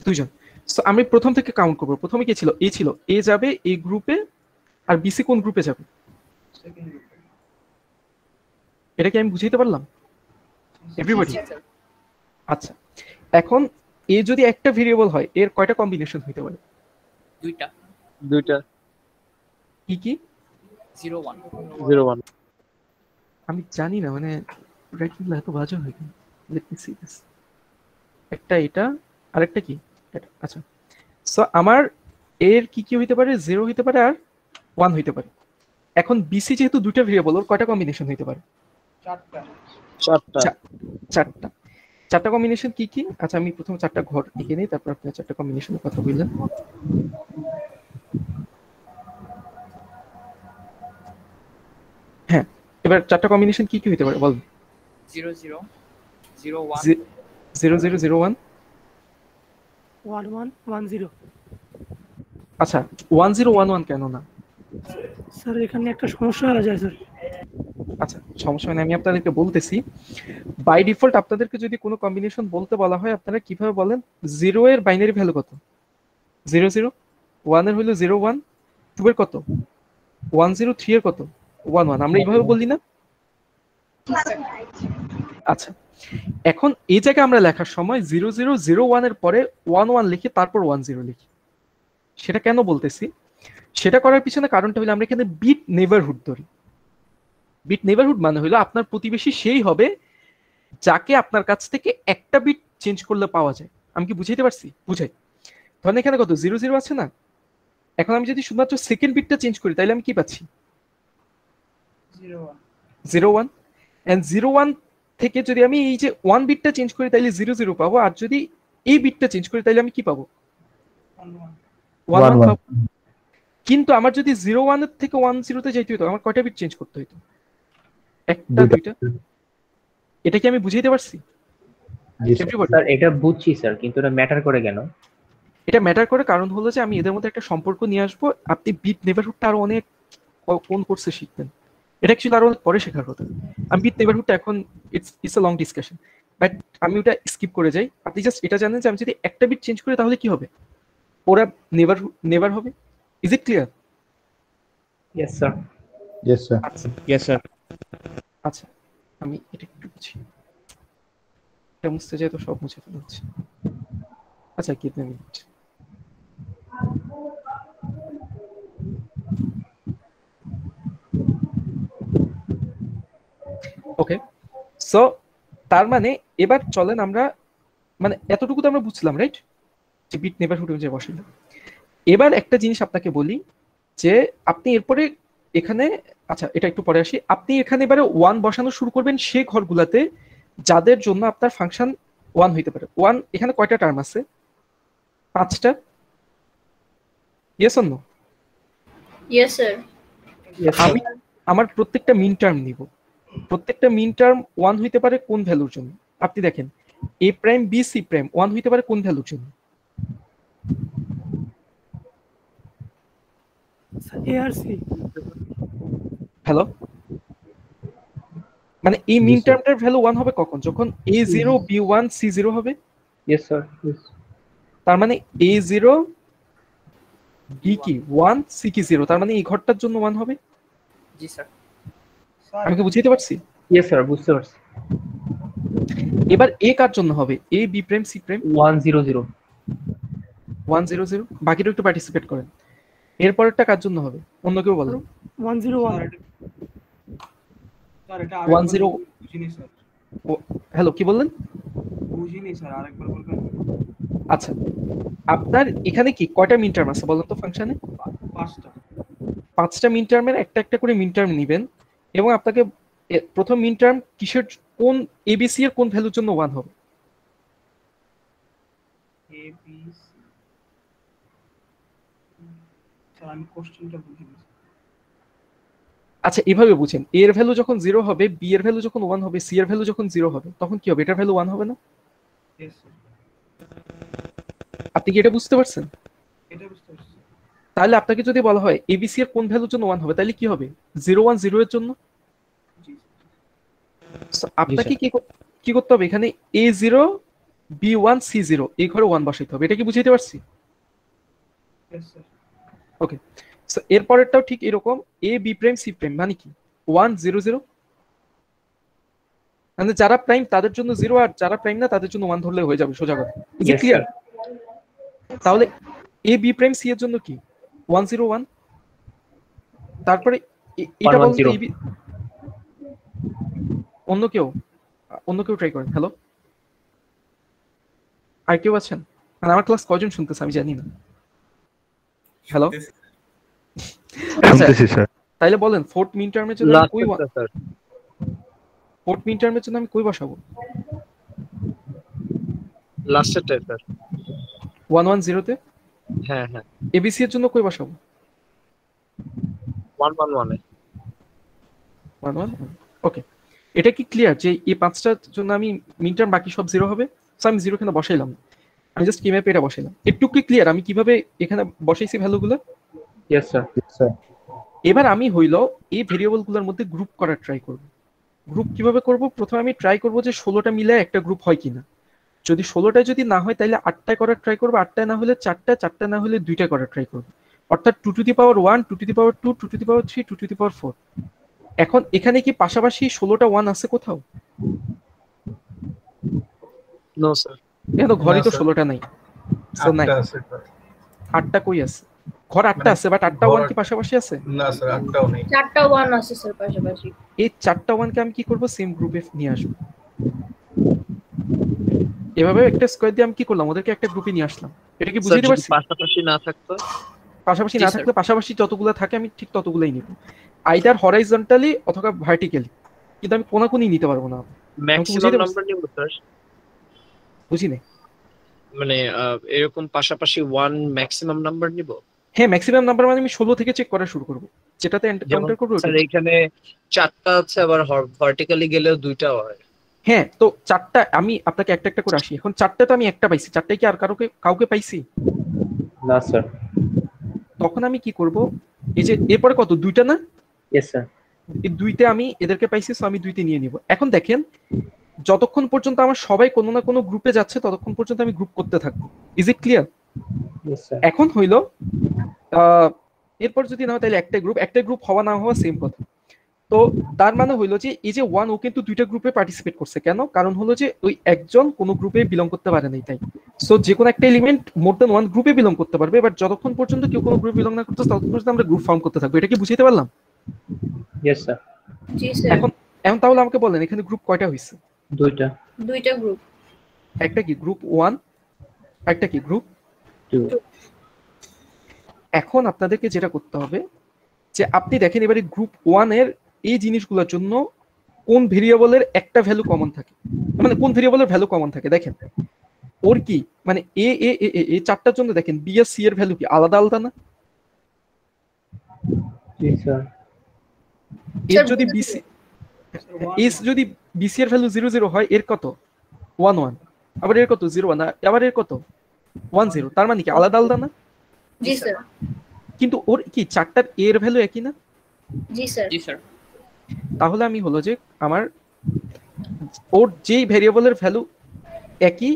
দুইজন। সো আমি প্রথম থেকে কাউন্ট করব। প্রথমে কি ছিল? এ ছিল, এ যাবে এই গ্রুপে, আর বিসি কোন গ্রুপে যাবে? এটা কি আমি বুঝাইতে পারলাম এভরিবডি? আচ্ছা, এখন এ যদি একটা ভেরিয়েবল হয়, এর কয়টা কম্বিনেশন হইতে পারে? দুইটা। কি কি? 0 1। আমি জানি না, মানে রাইটিংগুলো এত বাজে হয় কেন? Late me C this. একটা এটা, আরেকটা কি এটা? আচ্ছা, সো আমার এর কি কি হইতে পারে? 0 হইতে পারে আর 1 হইতে পারে। এখন বিসি যেহেতু দুইটা ভেরিয়েবল, ওর কয়টা কম্বিনেশন হইতে পারে? চারটা কম্বিনেশন কি কি? আচ্ছা আমি প্রথমে 4টা ঘর এঁকে নিই, তারপর আপনি 4টা কম্বিনেশনের কথা বললেন। হ্যাঁ, এবার 4টা কম্বিনেশন কি কি হইতে পারে বল? 0 0 0 1 0 0 0 1 1 1 1 0। আচ্ছা 1 0 1 1 কেন না? স্যার এখানে একটা সমস্যা হয়ে যায় স্যার। আচ্ছা সমস্যা নেই, আমি আপনাদেরকে বলতেছি। বাই ডিফল্ট আপনাদেরকে যদি কোনো কম্বিনেশন বলতে বলা হয়, আপনারা কিভাবে বলেন? 0 এর বাইনারি ভ্যালু কত? 0 0। 1 এর হলো 0 1। 2 এর কত? 1 0। 3 এর কত? 1 1। আমরা এইভাবে বলি না? আচ্ছা, এখন এই জায়গায় আমরা লেখার সময় 0 0 0 1 এর পরে 1 1 লিখি, তারপর 1 0 লিখি। সেটা কেন বলতেছি? সেটা করার পিছনে কারণটা হলো আমরা এখানে বিট নেইবারহুড ধরি। বিট নেইবারহুড মানে হলো আপনার প্রতিবেশী সেই হবে যাকে আপনার কাছ থেকে একটা বিট চেঞ্জ করলে পাওয়া যায়। আমি কি বুঝাইতে পারছি? বুঝাই। ধরেন এখানে কত? 0 0 আছে না? এখন আমি যদি শুধুমাত্র সেকেন্ড বিটটা চেঞ্জ করি তাহলে আমি কি পাচ্ছি? 0 1। এন্ড 0 1 থেকে যদি আমি এই যে 1 বিটটা চেঞ্জ করি তাহলে 0 0 পাবো, আর যদি এই বিটটা চেঞ্জ করি তাহলে আমি কি পাবো? 1 1 পাবো। কিন্তু আমার যদি 0 1 এর থেকে 1 0 তে যাইতে হতো, আমার কয়টা বিট চেঞ্জ করতে হতো? একটা, দুইটা। এটা কি আমি বুঝাইতে পারছি? স্যার এটা বুঝছি স্যার, কিন্তু এটা ম্যাটার করে কেন? এটা ম্যাটার করে, কারণ হলো যে আমি এদের মধ্যে একটা সম্পর্ক নিয়ে আসবো, আপনি বিট নেবারহুডটা আরো অনেক কোন কোর্সে শিখবেন, এটা অ্যাকচুয়ালি আরো পরে শেখার কথা। আমি বিট নেবারহুডটা এখন it's a long discussion, but আমি ওটা স্কিপ করে যাই। আপনি জাস্ট এটা জানেন যে আমি যদি একটা বিট চেঞ্জ করি তাহলে কি হবে, ওরা নেভার হবে। Is it clear? Yes sir. Yes sir. Yes sir. আচ্ছা, আমি এটা একটু বুঝি, এটা মুছতে যাই তো সব মুছে ফেলা হচ্ছে। আচ্ছা, কি মিনিট। ওকে, সো তার মানে এবার চলেন আমরা, মানে এতটুকু তো আমরা বুঝলাম, রাইট, যে বিট নেভারহুড অনুযায়ী বসাইলাম। এবার একটা জিনিস আপনাকে বলি, যে আপনি এরপরে এখানে, আচ্ছা এটা একটু পরে আসি, আপনি এখানে এবারে 1 বসানো শুরু করবেন সেই ঘরগুলাতে যাদের জন্য আপনার ফাংশন 1 হইতে পারে। 1 এখানে কয়টা টার্ম আছে? 5টা। Yes or no? Yes sir. আমি আমার প্রত্যেকটা মিন টার্ম নিব, প্রত্যেকটা মিন টার্ম 1 হইতে পারে কোন ভ্যালুর জন্য? আপনি দেখেন a prime b c prime 1 হইতে পারে কোন ভ্যালুর জন্য? এ আর সি। হ্যালো, মানে এই মিন টার্মটার ভ্যালু 1 হবে কখন? যখন a0 b1 c0 হবে। Yes sir. তার মানে a0 b কি 1 c কি 0, তার মানে এই ঘরটার জন্য 1 হবে। জি স্যার। আমি কি বুঝাইতে পারছি? ইয়েস স্যার, বুঝতে পারছি। এবার a কার জন্য হবে? a b prime c prime 1 0 0 1 0 0। বাকিটা একটু পার্টিসিপেট করেন। এরপরেরটা কার জন্য হবে? অন্য কেউ বলেন। 1 0 1। স্যার এটা 1 0 বুঝিনি স্যার। হ্যালো, কি বললেন? বুঝিনি স্যার, আরেকবার বলবেন? আচ্ছা, আপনার এখানে কি কয়টা মিন টার্ম আছে বলেন তো ফাংশনে? 5টা। 5টা মিন টার্মের একটা একটা করে মিন টার্ম নেবেন, এবং আপনাকে প্রথম মিন টার্ম কিসের, কোন এবিসি এর কোন ভ্যালুর জন্য 1 হবে? এ বি সি। স্যার আমি কোশ্চেনটা বুঝিনি। আচ্ছা, এভাবে বুঝেন, এ এর ভ্যালু যখন 0 হবে, বি এর ভ্যালু যখন 1 হবে, সি এর ভ্যালু যখন 0 হবে, তখন কি হবে? এটার ভ্যালু 1 হবে না? Yes sir. আপনি কি এটা বুঝতে পারছেন? এটা বুঝতে পারছি। তাহলে আপনাকে যদি বলা হয় এবিসি এর কোন ভ্যালুর জন্য 1 হবে, তাহলে কি হবে? 0 1 0 এর জন্য। জি So, আপনাকে কি করতে হবে? এখানে a0 b1 c0 এই ঘরে 1 বসাইতে হবে। এটা কি বুঝাইতে পারছি? Yes sir. ওকে, সো এরপরেরটাও ঠিক এরকম, a b prime c prime মানে কি 1 0 0, মানে যারা প্রাইম তাদের জন্য 0, আর যারা প্রাইম না তাদের জন্য 1 ধরলে হয়ে যাবে, সোজা কথা। Is it clear? তাহলে a b প্রাইম c এর জন্য কি 1 0 1। তারপরে এটা বলতে অন্য কেউ ট্রাই করেন। হ্যালো, আর কেউ আছেন? মানে আমার ক্লাস কয়জন শুনতেছে আমি জানি না। হ্যালো, শুনতেছি স্যার। তাইলে বলেন ফোর্থ মিন টার্মের জন্য কই স্যার? ফোর্থ মিন টার্মের জন্য আমি কই বসাবো? লাস্টেরটা স্যার 1 1 0 তে। হ্যাঁ হ্যাঁ। এবিসি এর জন্য কই বসাবো? 1 1 1 এ 1 1। ওকে, এটা কি ক্লিয়ার যে এই 5টার জন্য আমি মিন টার্ম বাকি সব 0 হবে? সো আমি 0 এখানে বসাইলাম, আমি জাস্ট কিভাবে এটা বসাইলাম। একটু কি ক্লিয়ার আমি কিভাবে এখানে বসাইছি ভ্যালুগুলো? Yes sir. এবার আমি হইল এই ভেরিয়েবলগুলোর মধ্যে গ্রুপ করার ট্রাই করব। গ্রুপ কিভাবে করব? প্রথমে আমি ট্রাই করব যে 16টা মিলে একটা গ্রুপ হয় কিনা। যদি 16টা যদি না হয় তাহলে 8টায় করার ট্রাই করব, 8টায় না হলে 4টা, 4টা না হলে 2টা করার ট্রাই করব। অর্থাৎ 2 to the power 1, 2 to the power 2, 2 to the power 3, 2 to the power 4। এখন এখানে কি পাশাপাশি 16টা 1 আছে কোথাও? No sir. এখানে তো ঘরই তো 16টা নাই। সো নাই, 8টা কই আছে? ঘর 8টা আছে, বাট 8টা 1 কি পাশাপাশি আছে? না স্যার, 8টাও নেই। 4টা 1 আছে স্যার পাশাপাশি। এই 4টা 1 কে আমি কি করব? সেম গ্রুপে নিয়ে আসব। এভাবে একটা স্কয়ার দিয়ে আমি কি করলাম? ওদেরকে একটা গ্রুপে নিয়ে আসলাম। এটা কি বুঝাইতে পারছি? পাশাপাশি না থাকতো, পাশাপাশি না থাকলে পাশাপাশি যতগুলো থাকে আমি ঠিক ততগুলাই নিব, আইদার হরাইজন্টালি অথবা ভার্টিক্যালি, কিন্তু আমি কোনাকুনি নিতে পারবো না। ম্যাক্সিমাম নাম্বার নিব স্যার। বুঝি না, মানে এরকম পাশাপাশি 1 ম্যাক্সিমাম নাম্বার নিব। হ্যাঁ, ম্যাক্সিমাম নাম্বার মানে আমি 16 থেকে চেক করা শুরু করব, যেটাতে এন্টার করব। স্যার এখানে 4টা আছে, আবার ভার্টিক্যালি গেলেও 2টা হয়। হ্যাঁ, তো চারটা আমি আপনাকে একটা একটা করে আসি। এখন চারটা তো আমি একটা পাইছি, চারটায় কি আর কাউকে পাইছি না স্যার। তখন আমি কি করব, এই যে এরপরে কত দুইটা না, ইয়েস স্যার। এই দুইতে আমি এদেরকে পাইছি, সো আমি দুইতে নিয়ে নিব। এখন দেখেন যতক্ষণ পর্যন্ত আমার সবাই কোনো না কোনো গ্রুপে যাচ্ছে ততক্ষণ পর্যন্ত আমি গ্রুপ করতে থাকবো। Is it clear? Yes sir. এখন হইলো এরপর যদি না হয় তাহলে একটা গ্রুপ হওয়া না হওয়া সেম কথা। তো তার মানে হইলো যে এই যে ওয়ান, ও কিন্তু দুইটা গ্রুপে পার্টিসিপেট করছে। কেন? কারণ হলো যে ওই একজন কোনো গ্রুপে বিলং করতে পারে নাই, তাই। সো যে কোনো একটা এলিমেন্ট মোর দ্যান ওয়ান গ্রুপে বিলং করতে পারবে, বাট যতক্ষণ পর্যন্ত কেউ কোনো গ্রুপে বিলং না করতেছে ততক্ষণ পর্যন্ত আমরা গ্রুপ ফর্ম করতে থাকবো। এটা কি বুঝাইতে পারলাম? Yes sir. জি স্যার। এখন তাহলে আমাকে বলেন এখানে গ্রুপ কয়টা হইছে? দুইটা গ্রুপ। একটা কি গ্রুপ 1, একটা কি গ্রুপ 2। এখন আপনাদেরকে যেটা করতে হবে যে আপনি দেখেন এবারে গ্রুপ 1 এর এই জিনিসগুলোর জন্য কোন ভেরিয়েবলের একটা ভ্যালু কমন থাকে, মানে কোন ভেরিয়েবলের ভ্যালু কমন থাকে। দেখেন ওর কি মানে এ এ এ এই চারটার জন্য দেখেন বি আর সি এর ভ্যালু কি আলাদা আলাদা না? জি স্যার। এর যদি বিসি যদি বিসি এর ভ্যালু 0 0 হয়, এর কত 1 1, আবার এর কত 0 1, আবার এর কত 1 0, তার মানে কি আলাদা আলাদা না? জি স্যার। কিন্তু ওর কি চারটার এর ভ্যালু একই না? জি স্যার। জি স্যার। তাহলে আমি হলো যে আমার ওর যেই ভেরিয়েবলের ভ্যালু একই,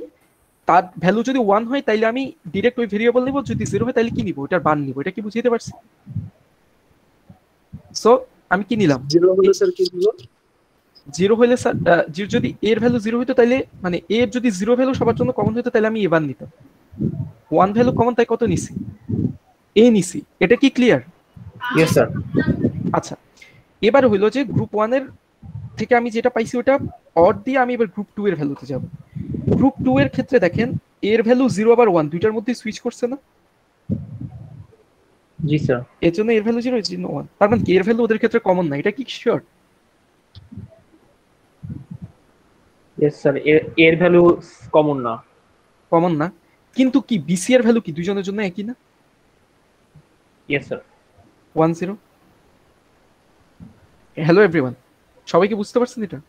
তার ভ্যালু যদি 1 হয় তাইলে আমি ডাইরেক্ট ওই ভেরিয়েবল নিব, যদি 0 হয় তাহলে কি নিব, ওটার মান নিব। এটা কি বুঝিয়ে পারছি? সো আমি কি নিলাম, 0 হলে স্যার কি দিব? 0 হইলে স্যার যদি এর ভ্যালু 0 হইতো তাইলে মানে এর যদি 0 ভ্যালু সবার জন্য কমন হইতো তাহলে আমি এবার নিতাম। 1 ভ্যালু কমন, তাই কত নিছি? এ নিছি। এটা কি ক্লিয়ার? Yes sir. আচ্ছা, এবার হইলো যে গ্রুপ 1 এর থেকে আমি যেটা পাইছি ওটা অড দিয়ে আমি এবার গ্রুপ 2 এর ভ্যালুতে যাব। গ্রুপ 2 এর ক্ষেত্রে দেখেন এর ভ্যালু 0 আবার 1 দুইটার মধ্যে সুইচ করছে না? জি স্যার। এর জন্য এর ভ্যালু 0, এর জন্য 1, তার মানে কি এর ভ্যালু ওদের ক্ষেত্রে কমন না। এটা কি শিওর? Yes sir. এর ভ্যালু কমন না। কমন না, কিন্তু কি বিসি এর ভ্যালু কি দুইজনের জন্য একই না? Yes sir. 1 0। হ্যালো এভরিওয়ান, সবাই কি বুঝতে পারছেন এটা?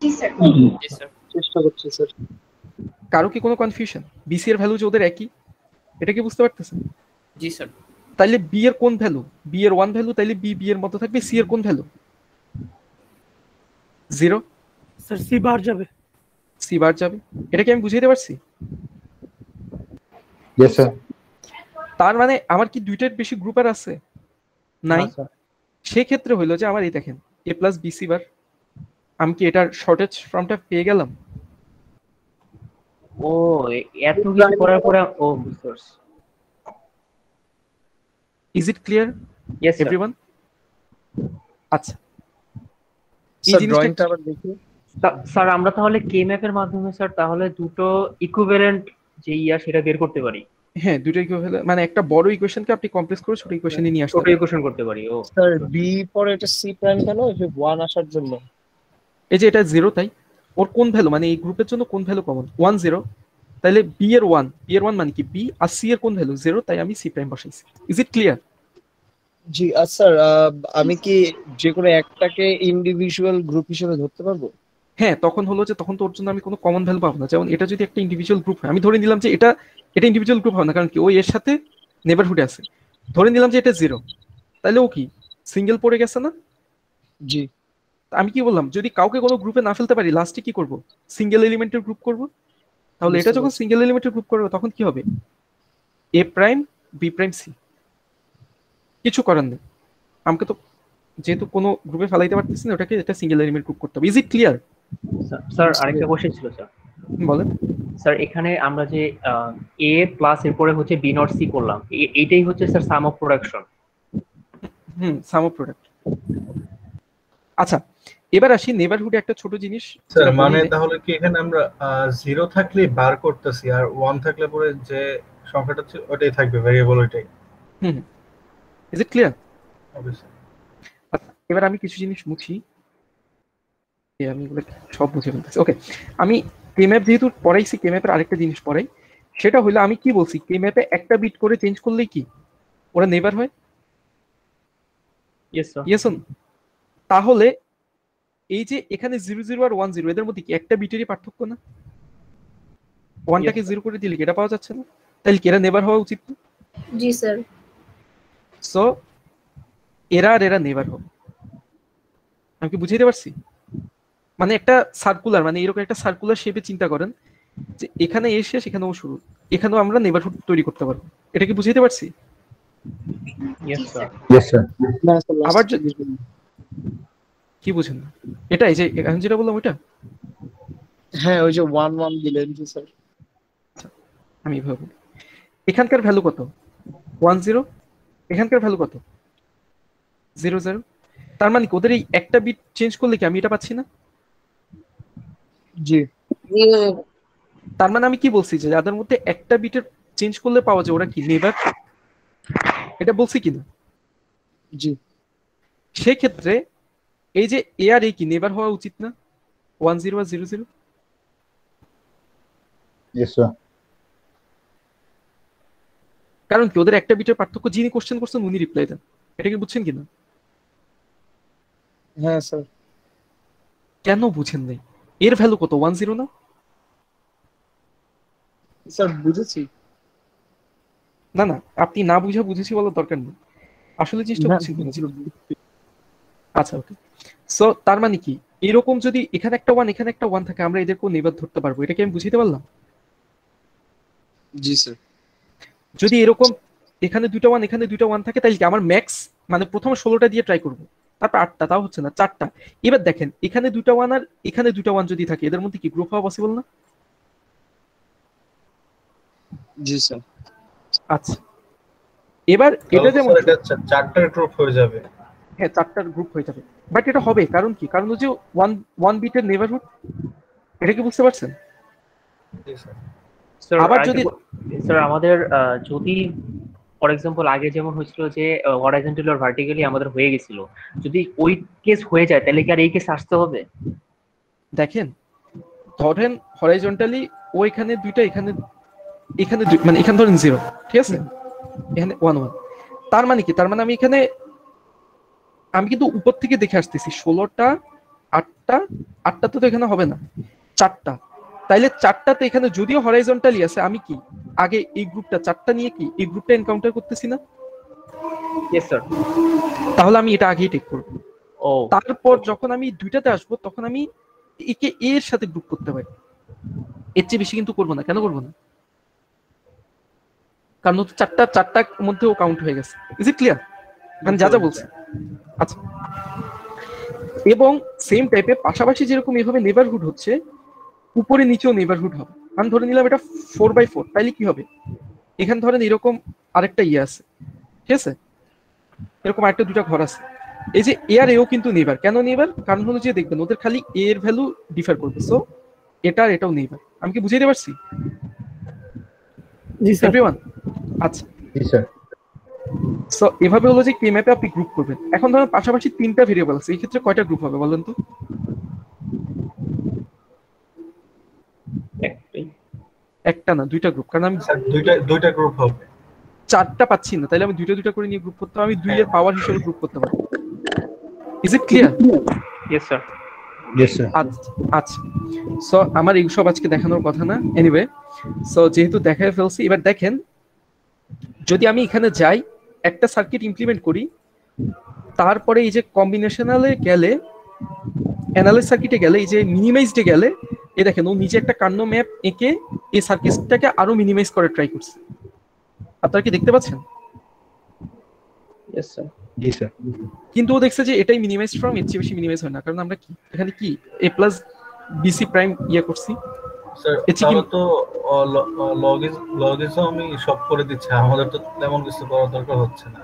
জি স্যার। জি স্যার। চেষ্টা করছি স্যার। কারো কি কোনো কনফিউশন? বিসি এর ভ্যালু যে ওদের একই, এটা কি বুঝতে পারতেছেন? জি স্যার। তাইলে বি এর কোন ভ্যালু? বি এর 1 ভ্যালু, তাইলে বি এর মতো থাকবে। সি এর কোন ভ্যালু? 0। স্যার সি বার যাবে। সি বার যাবে। এটা কি আমি বুঝাইতে পারছি? Yes sir. তার মানে আমার কি দুইটার বেশি গ্রুপ আর আছে? নাই। সেই ক্ষেত্রে হইলো যে আমার এই দেখেন এ প্লাস বিসি বার, আমি কি এটার শর্টেজ ফর্মটা পেয়ে গেলাম? ও এত কিছু করার পরে ও বুঝতে পারছি। Is it clear yes sir. Everyone? আচ্ছা, এই স্যার জিনিসটা ড্রয়িংটা আবার দেখি। স্যার আমরা তাহলে কে ম্যাপের মাধ্যমে স্যার তাহলে দুটো ইকুইভ্যালেন্ট যে সেটা বের করতে পারি। হ্যাঁ, দুটো ইকুইভ্যালেন্ট মানে একটা বড় ইকুয়েশনকে আপনি কমপ্লেক্স করে ছোট ইকুয়েশনে নিয়ে আসতে ছোট পারেন। ইকুয়েশন করতে পারি। ও স্যার বি পরে এটা সি প্রাইম কেন? এই যে 1 আসার জন্য। এই যে এটা 0, তাই ওর কোন ভ্যালু মানে এই গ্রুপের জন্য কোন ভ্যালু কমন? 1 0, তাহলে বি এর 1, বি এর 1 মানে কি বি, আর সি এর কোন ভ্যালু 0, তাই আমি সি প্রাইম বসাইছি। Is it clear? জি স্যার, আমি কি যে কোনো একটাকে ইন্ডিভিজুয়াল গ্রুপ হিসেবে ধরতে পারবো? হ্যাঁ, তখন হলো যে তখন তো ওর জন্য আমি কোনো কমন ভ্যালু পাবো না। যেমন এটা যদি একটা ইন্ডিভিজুয়াল গ্রুপ হয়, আমি ধরে নিলাম যে এটা ইন্ডিভিজুয়াল গ্রুপ হবে না, কারণ কি ওই এর সাথে নেবারহুডে আছে। ধরে নিলাম যে এটা 0, তাহলে ও কি সিঙ্গেল পড়ে গেছে না? জি। আমি কি বললাম, যদি কাউকে কোনো গ্রুপে না ফেলতে পারি লাস্টে কি করব? সিঙ্গেল এলিমেন্টের গ্রুপ করব। তাহলে এটা যখন সিঙ্গেল এলিমেন্টের গ্রুপ করবে তখন কি হবে? এ প্রাইম বি প্রাইম সি। কিছু করার নেই, আমাকে তো যেহেতু কোনো গ্রুপে ফেলাইতে পারতেছি না, ওটাকে এটা সিঙ্গেল এলিমেন্ট গ্রুপ করতে হবে। Is it clear? স্যার আরেকটা কোশ্চেন ছিল স্যার। বলেন স্যার এখানে আমরা যে এ প্লাস এরপরে হচ্ছে বি নট সি করলাম, এইটাই হচ্ছে sir sum of production. Some of product. আচ্ছা, এবার আসি নেবারহুডে একটা ছোট জিনিস। স্যার মানে তাহলে কি এখানে আমরা 0 থাকলে বার করতেছি আর 1 থাকলে পরে যে সংখ্যাটা আছে ওটাই থাকবে, ভেরিয়েবল ওইটাই। Is it clear? অবশ্যই। এবার আমি কিছু জিনিস মুছি, আমি এগুলো সব মুছে ফেলতেছি। ওকে, আমি কে ম্যাপ যেহেতু পড়াইছি, কে ম্যাপের আরেকটা জিনিস পড়াই, সেটা হলো আমি কি বলছি, কে ম্যাপে একটা বিট করে চেঞ্জ করলেই কি ওরা নেবার হয়? Yes sir. ইয়েস। তাহলে এই যে এখানে 00 আর 10 এদের মধ্যে কি একটা বিটেরই পার্থক্য না? ওয়ানটাকে 0 করে দিলে কি এটা পাওয়া যাচ্ছে না? তাহলে কি এরা নেভার হওয়া উচিত না? জি স্যার। সো এরা আর এরা নেভার হবে। আমি কি বুঝাইতে পারছি? মানে একটা সার্কুলার, মানে এরকম একটা সার্কুলার শেপে চিন্তা করেন যে এখানে এ শেষ, এখানেও শুরু, এখানেও আমরা নেভারহুড তৈরি করতে পারবো। এটা কি বুঝাইতে পারছি? Yes sir. Yes sir. আবার কি বুঝেন না? এটাই যে এখন যেটা বললাম ওইটা। হ্যাঁ ওই যে 1 1 দিলেন জি স্যার। আমি এভাবে বলি, এখানকার ভ্যালু কত? 1 0, এখানকার ভ্যালু কত? 0 0। তার মানে কি ওদের এই একটা বিট চেঞ্জ করলে কি আমি এটা পাচ্ছি না? জি। তার মানে আমি কি বলছি যে যাদের মধ্যে একটা বিটের চেঞ্জ করলে পাওয়া যায় ওরা কি নেভার? এটা বলছি কিনা? জি। সেই ক্ষেত্রে এই যে এ আর এ কি নেভার হওয়া উচিত না? 1 0 আর 0 0। Yes sir. কারণ কি ওদের একটা বিটের পার্থক্য, যিনি কোশ্চেন করছেন উনি রিপ্লাই দেন। এটা কি বুঝছেন কিনা? হ্যাঁ স্যার। কেন বুঝেন নাই? এর ভ্যালু কত? 1 0 না? স্যার বুঝেছি। না না, আপনি না বুঝে বুঝেছি বলার দরকার নেই, আসলে জিনিসটা বুঝছেন কিনা। আচ্ছা ওকে। সো তার মানে কি এরকম যদি এখানে একটা 1 এখানে একটা 1 থাকে আমরা এদেরকেও নেভার ধরতে পারবো। এটা কি আমি বুঝাইতে পারলাম? জি স্যার। যদি এরকম এখানে দুইটা 1 এখানে দুইটা 1 থাকে তাহলে কি আমার ম্যাক্স মানে প্রথমে 16টা দিয়ে ট্রাই করব, তারপর 8টা, তাও হচ্ছে না 4টা। এবার দেখেন এখানে দুইটা 1 আর এখানে দুইটা 1 যদি থাকে এদের মধ্যে কি গ্রুপ হওয়া পসিবল না? জি স্যার। আচ্ছা এবার এটা যেমন এটা চারটার গ্রুপ হয়ে যাবে। হ্যাঁ 4টার গ্রুপ হয়ে যাবে, বাট এটা হবে কারণ কি? কারণ হচ্ছে 1 বিটের নেভারহুড। এটা কি বুঝতে পারছেন? আবার যদি স্যার আমাদের যদি ফর এক্সাম্পল আগে যেমন হয়েছিল যে হরাইজন্টালি আর ভার্টিক্যালি আমাদের হয়ে গেছিল, যদি ওই কেস হয়ে যায় তাহলে কি আর এই কেস আসতে হবে? দেখেন ধরেন হরাইজন্টালি ও এখানে দুইটা, এখানে এখানে মানে এখানে ধরেন 0, ঠিক আছে, এখানে 1 1। তার মানে কি? তার মানে আমি এখানে আমি কিন্তু উপর থেকে দেখে আসতেছি 16টা 8টা তো এখানে হবে না, 4টা। তাইলে 4টাতে এখানে যদিও হরাইজন্টালি আছে আমি কি আগে এই গ্রুপটা 4টা নিয়ে কি এই গ্রুপটা এনকাউন্টার করতেছি না? Yes sir. তাহলে আমি এটা আগেই টেক করব। ও তারপর যখন আমি দুইটাতে আসবো তখন আমি একে এর সাথে গ্রুপ করতে পারি, এর চেয়ে বেশি কিন্তু করবো না। কেন করবো না? কারণ তো 4টার মধ্যেও কাউন্ট হয়ে গেছে। Is it clear? মানে যা যা বলছি। আচ্ছা এবং সেম টাইপে পাশাপাশি যেরকম এভাবে নেবারহুড হচ্ছে উপরে নিচেও নেবারহুড হবে। আমি ধরে নিলাম এটা 4/4, তাইলে কি হবে? এখানে ধরেন এরকম আরেকটা ইয়ে আছে, ঠিক আছে, এরকম আরেকটা দুটা ঘর আছে। এই যে এ আর এও কিন্তু নেবার। কেন নেবার? কারণ হলো যে দেখবেন ওদের খালি এ এর ভ্যালু ডিফার করবে, সো এটা আর এটাও নেবার। আমি কি বুঝাইতে পারছি? জি স্যার। এভরিওয়ান আচ্ছা জি স্যার। সো এভাবে হলো যে কে ম্যাপে আপনি গ্রুপ করবেন। এখন ধরেন পাশাপাশি 3টা ভেরিয়েবল আছে, এই ক্ষেত্রে কয়টা গ্রুপ হবে বলেন তো? একটা না, 2টা গ্রুপ। কারণ আমি দুইটা গ্রুপ হবে। 4টা পাচ্ছি না, তাহলে আমি দুইটা করে নিয়ে গ্রুপ করতে হবে। আমি 2 এর পাওয়ার হিসেবে গ্রুপ করতে পারবো। Is it clear? Yes sir. Yes sir. আচ্ছা সো আমার এই সব আজকে দেখানোর কথা না, এনিওয়ে সো যেহেতু দেখায় ফেলছি, এবার দেখেন যদি আমি এখানে যাই একটা সার্কিট ইমপ্লিমেন্ট করি, তারপরে এই যে কম্বিনেশনালে গেলে অ্যানালাইজ সার্কিটে গেলে এই যে মিনিমাইজডে গেলে এই দেখেন ও নিজে একটা কার্নো ম্যাপ এঁকে এই সার্কিটটাকে আরো মিনিমাইজ করে ট্রাই করছে। আপনারা কি দেখতে পাচ্ছেন? Yes sir. জি স্যার। কিন্তু ও দেখছে যে এটাই মিনিমাইজ ফ্রম, এর চেয়ে বেশি মিনিমাইজ হয় না। কারণ আমরা কি এখানে কি a প্লাস bc প্রাইম ইয়ে করছি। স্যার তাহলে তো লজিজম আমি সব করে দিচ্ছি, আমাদের তো তেমন কিছু করার দরকার হচ্ছে না।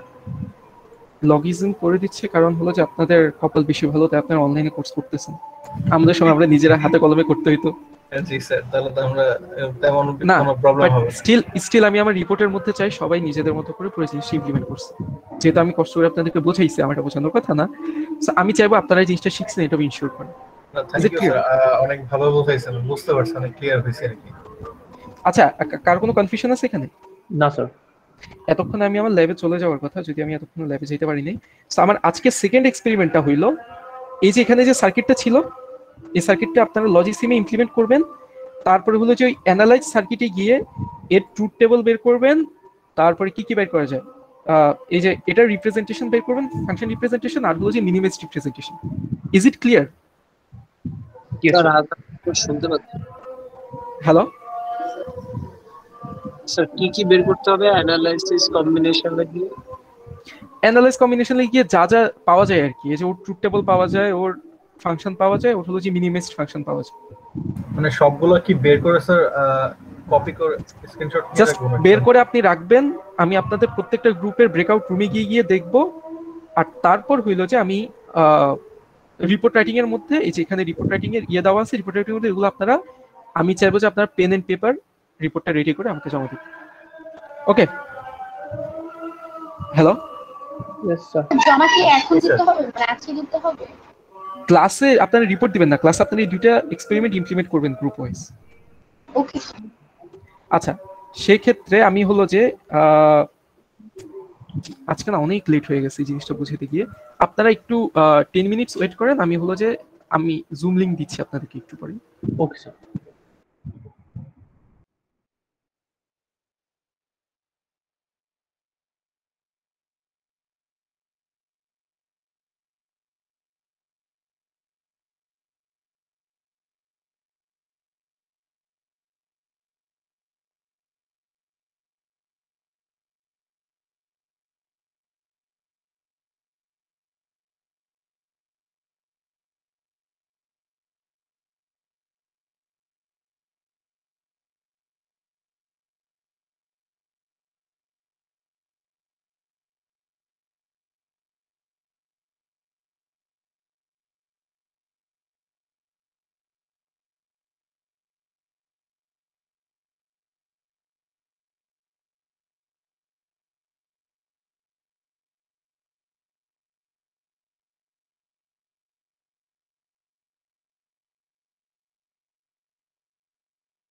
লজিজম করে দিচ্ছে কারণ হলো যে আপনাদের কপাল বেশি ভালো, তাই আপনারা অনলাইনে কোর্স করতেছেন। আমাদের সময় আমরা নিজেরা হাতে কলমে করতে হইতো। জি স্যার, তাহলে তো আমরা তেমন কোনো প্রবলেম হবে না। স্টিল আমি আমার রিপোর্টের মধ্যে চাই সবাই নিজেদের মতো করে পুরো জিনিসটা ইমপ্লিমেন্ট করছে। যেহেতু আমি কষ্ট করে আপনাদেরকে বোঝাইছি, আমার এটা বোঝানোর কথা না, আমি চাইবো আপনারা এই জিনিসটা শিখছেন, এটা ইনশিওর করেন। অনেক ভালো বোঝাইছেন, বুঝতে পারছি, অনেক ক্লিয়ার হয়েছে আর কি। আচ্ছা কার কোনো কনফিউশন আছে এখানে? না স্যার। এতক্ষণ আমি আমার ল্যাবে চলে যাওয়ার কথা, যদি আমি এতক্ষণ ল্যাবে যেতে পারি নাই। সো আমার আজকে সেকেন্ড এক্সপেরিমেন্টটা হইলো এই যে এখানে যে সার্কিটটা ছিল, এই সার্কিটটা আপনারা লজিক সিমে ইমপ্লিমেন্ট করবেন। তারপরে হলো যে ওই অ্যানালাইজ সার্কিটে গিয়ে এর ট্রুথ টেবল বের করবেন। তারপরে কি কি বের করা যায়, এই যে এটা রিপ্রেজেন্টেশন বের করবেন, ফাংশন রিপ্রেজেন্টেশন, আর হলো যে minimised representation. Is it clear? Sir শুনতে পাচ্ছেন? হ্যালো স্যার কি কি বের করতে হবে অ্যানালাইসিস কম্বিনেশন লাগিয়ে? অ্যানালাইজ কম্বিনেশনে গিয়ে যা যা পাওয়া যায় আর কি, এই যে ওর ট্রুথ টেবল পাওয়া যায়, ওর ফাংশন পাওয়া যায়, ওর হলো যে মিনিমাইজড ফাংশন পাওয়া যায়। মানে সবগুলো কি বের করে স্যার কপি করে স্ক্রিনশট নিয়ে জাস্ট রাখবো? বের করে আপনি রাখবেন। আমি আপনাদের প্রত্যেকটা গ্রুপের ব্রেকআউট রুমে গিয়ে গিয়ে দেখবো। আর তারপর হইলো যে আমি রিপোর্ট রাইটিং এর মধ্যে, এই যে এখানে রিপোর্ট রাইটিং এর ইয়ে দেওয়া আছে, রিপোর্ট রাইটিং এর মধ্যে এগুলো আপনারা, আমি চাইবো যে আপনারা পেন এন্ড পেপার রিপোর্টটা রেডি করে আমাকে জমা দিন। ওকে, হ্যালো জমা কি এখন দিতে হবে, মানে আজকে দিতে হবে? ক্লাসে আপনারা রিপোর্ট দিবেন না, ক্লাসে আপনারা এই দুইটা এক্সপেরিমেন্ট ইমপ্লিমেন্ট করবেন গ্রুপ ওয়াইজ। ওকে। আচ্ছা, সেই ক্ষেত্রে আমি হলো যে আজকে না অনেক লেট হয়ে গেছে এই জিনিসটা বুঝাতে গিয়ে, আপনারা একটু 10 মিনিটস ওয়েট করেন। আমি হলো যে আমি জুম লিংক দিচ্ছি আপনাদেরকে একটু পরে। Okay sir.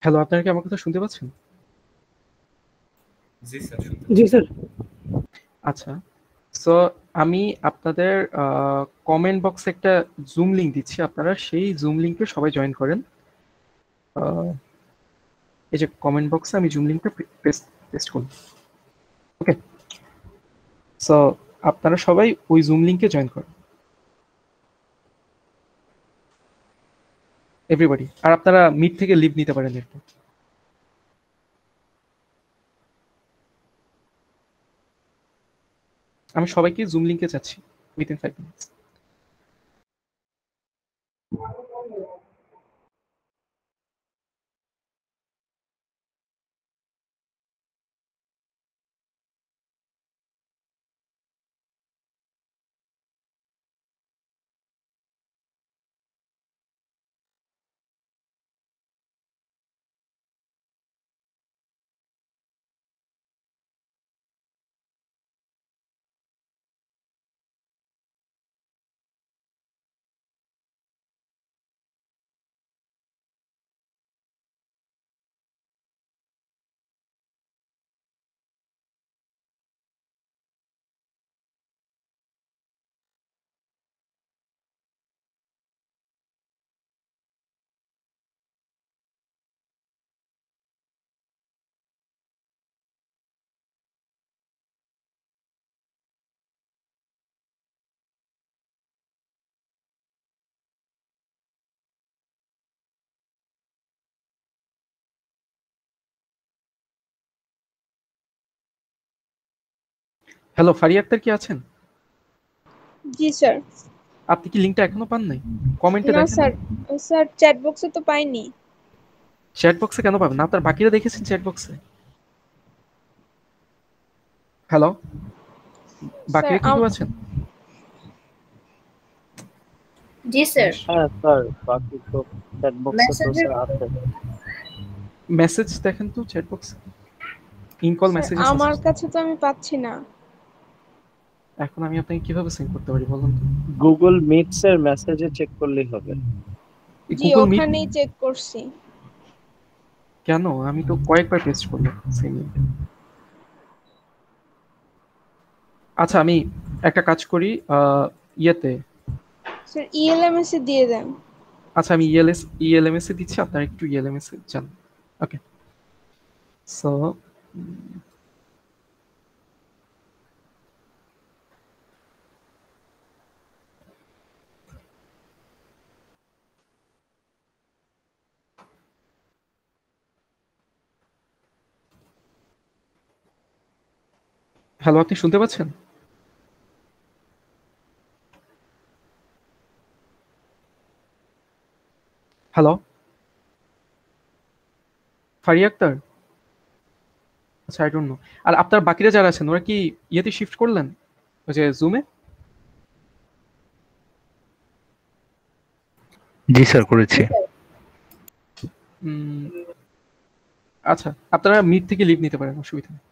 হ্যালো, আপনারা কি আমার কথা শুনতে পাচ্ছেন? জি স্যার। জি স্যার। আচ্ছা, সো আমি আপনাদের কমেন্ট বক্সে একটা জুম লিংক দিচ্ছি, আপনারা সেই জুম লিংকে সবাই জয়েন করেন। এই যে কমেন্ট বক্সে আমি জুম লিংকটা পেস্ট করব। ওকে, সো আপনারা সবাই ওই জুম লিংকে জয়েন করেন, এভরিবডি। আর আপনারা মিট থেকে লিভ নিতে পারেন এরপর। আমি সবাইকে জুম লিংকে যাচ্ছি within 5 minutes. Hello, Fariya Akter কি আছেন? জি স্যার। আপনি কি লিংকটা এখনো পান নাই? কমেন্টে না দেখেন। স্যার, স্যার চ্যাট বক্সে তো পাইনি। চ্যাট বক্সে কেন পাবেন না? আপনার বাকিরা দেখেছেন চ্যাট বক্সে? হ্যালো, বাকিরা কি কেউ আছেন? জি স্যার। হ্যাঁ স্যার, বাকি তো চ্যাট বক্সে তো স্যার আছে। মেসেজ দেখেন তো চ্যাট বক্সে, ইনকল মেসেজ আছে। আমার কাছে তো আমি পাচ্ছি না। এখন আমি আপনাকে কিভাবে সেন্ড করতে পারি বলুন তো? গুগল মিটস এর মেসেজে চেক করলেই হবে। জি, ওখানেই চেক করছি। কেন? আমি তো কয়েকবার টেস্ট করলাম সেম লিংক। আচ্ছা, আমি একটা কাজ করি, ইয়েতে স্যার ইএলএমএস এ দিয়ে দেন। আচ্ছা আমি ইএলএমএস এ দিচ্ছি, আপনারা একটু ইএলএমএস এ যান। ওকে সো হ্যালো, আপনি শুনতে পাচ্ছেন? হ্যালো ফারিয়া আক্তার? আচ্ছা আই ডোন্ট নো। আর আপনার বাকিরা যারা আছেন ওরা কি ইয়েতে শিফট করলেন, ওই যে জুমে? জি স্যার করেছি। আচ্ছা আপনারা মিট থেকে লিভ নিতে পারেন, অসুবিধা নেই।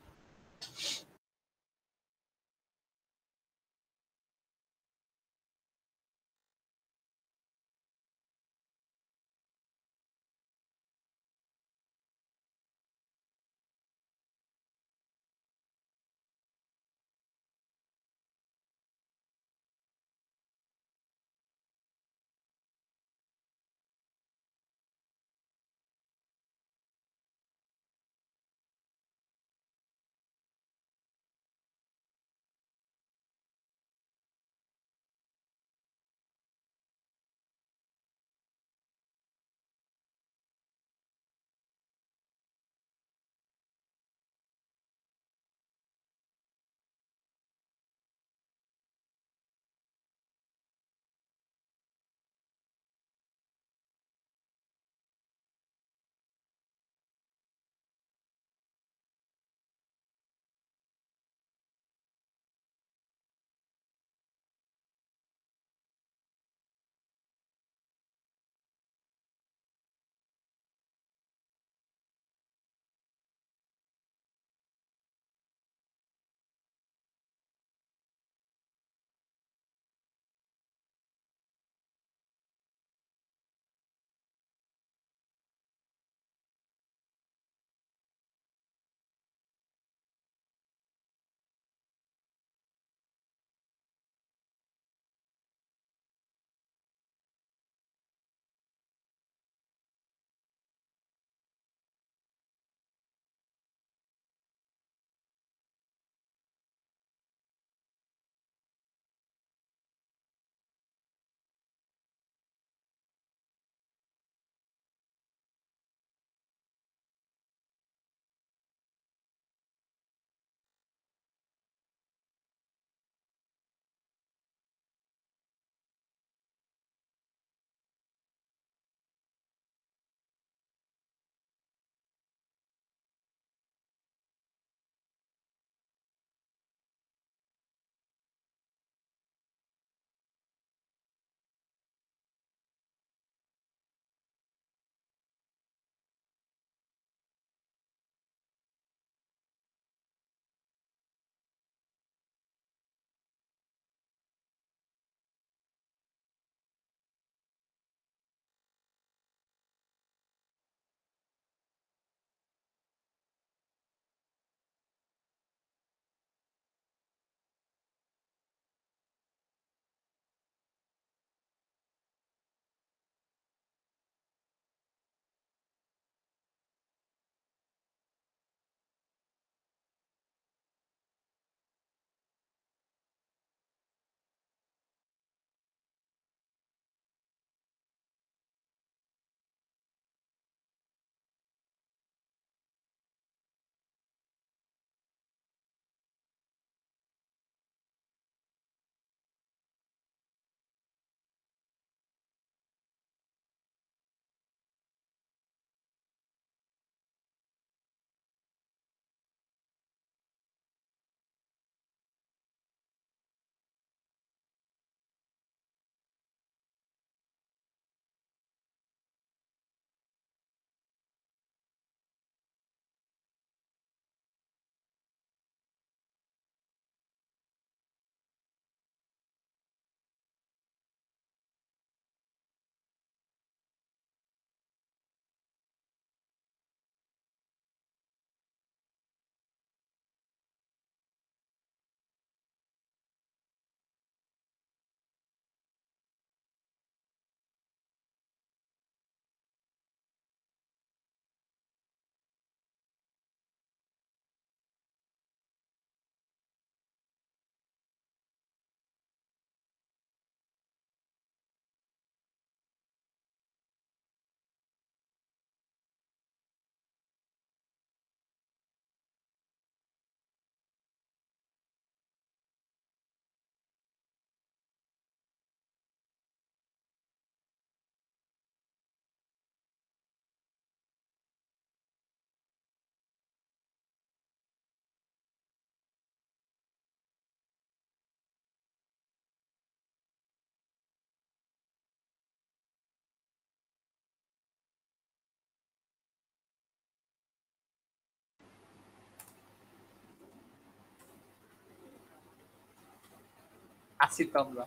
আছি তো আমরা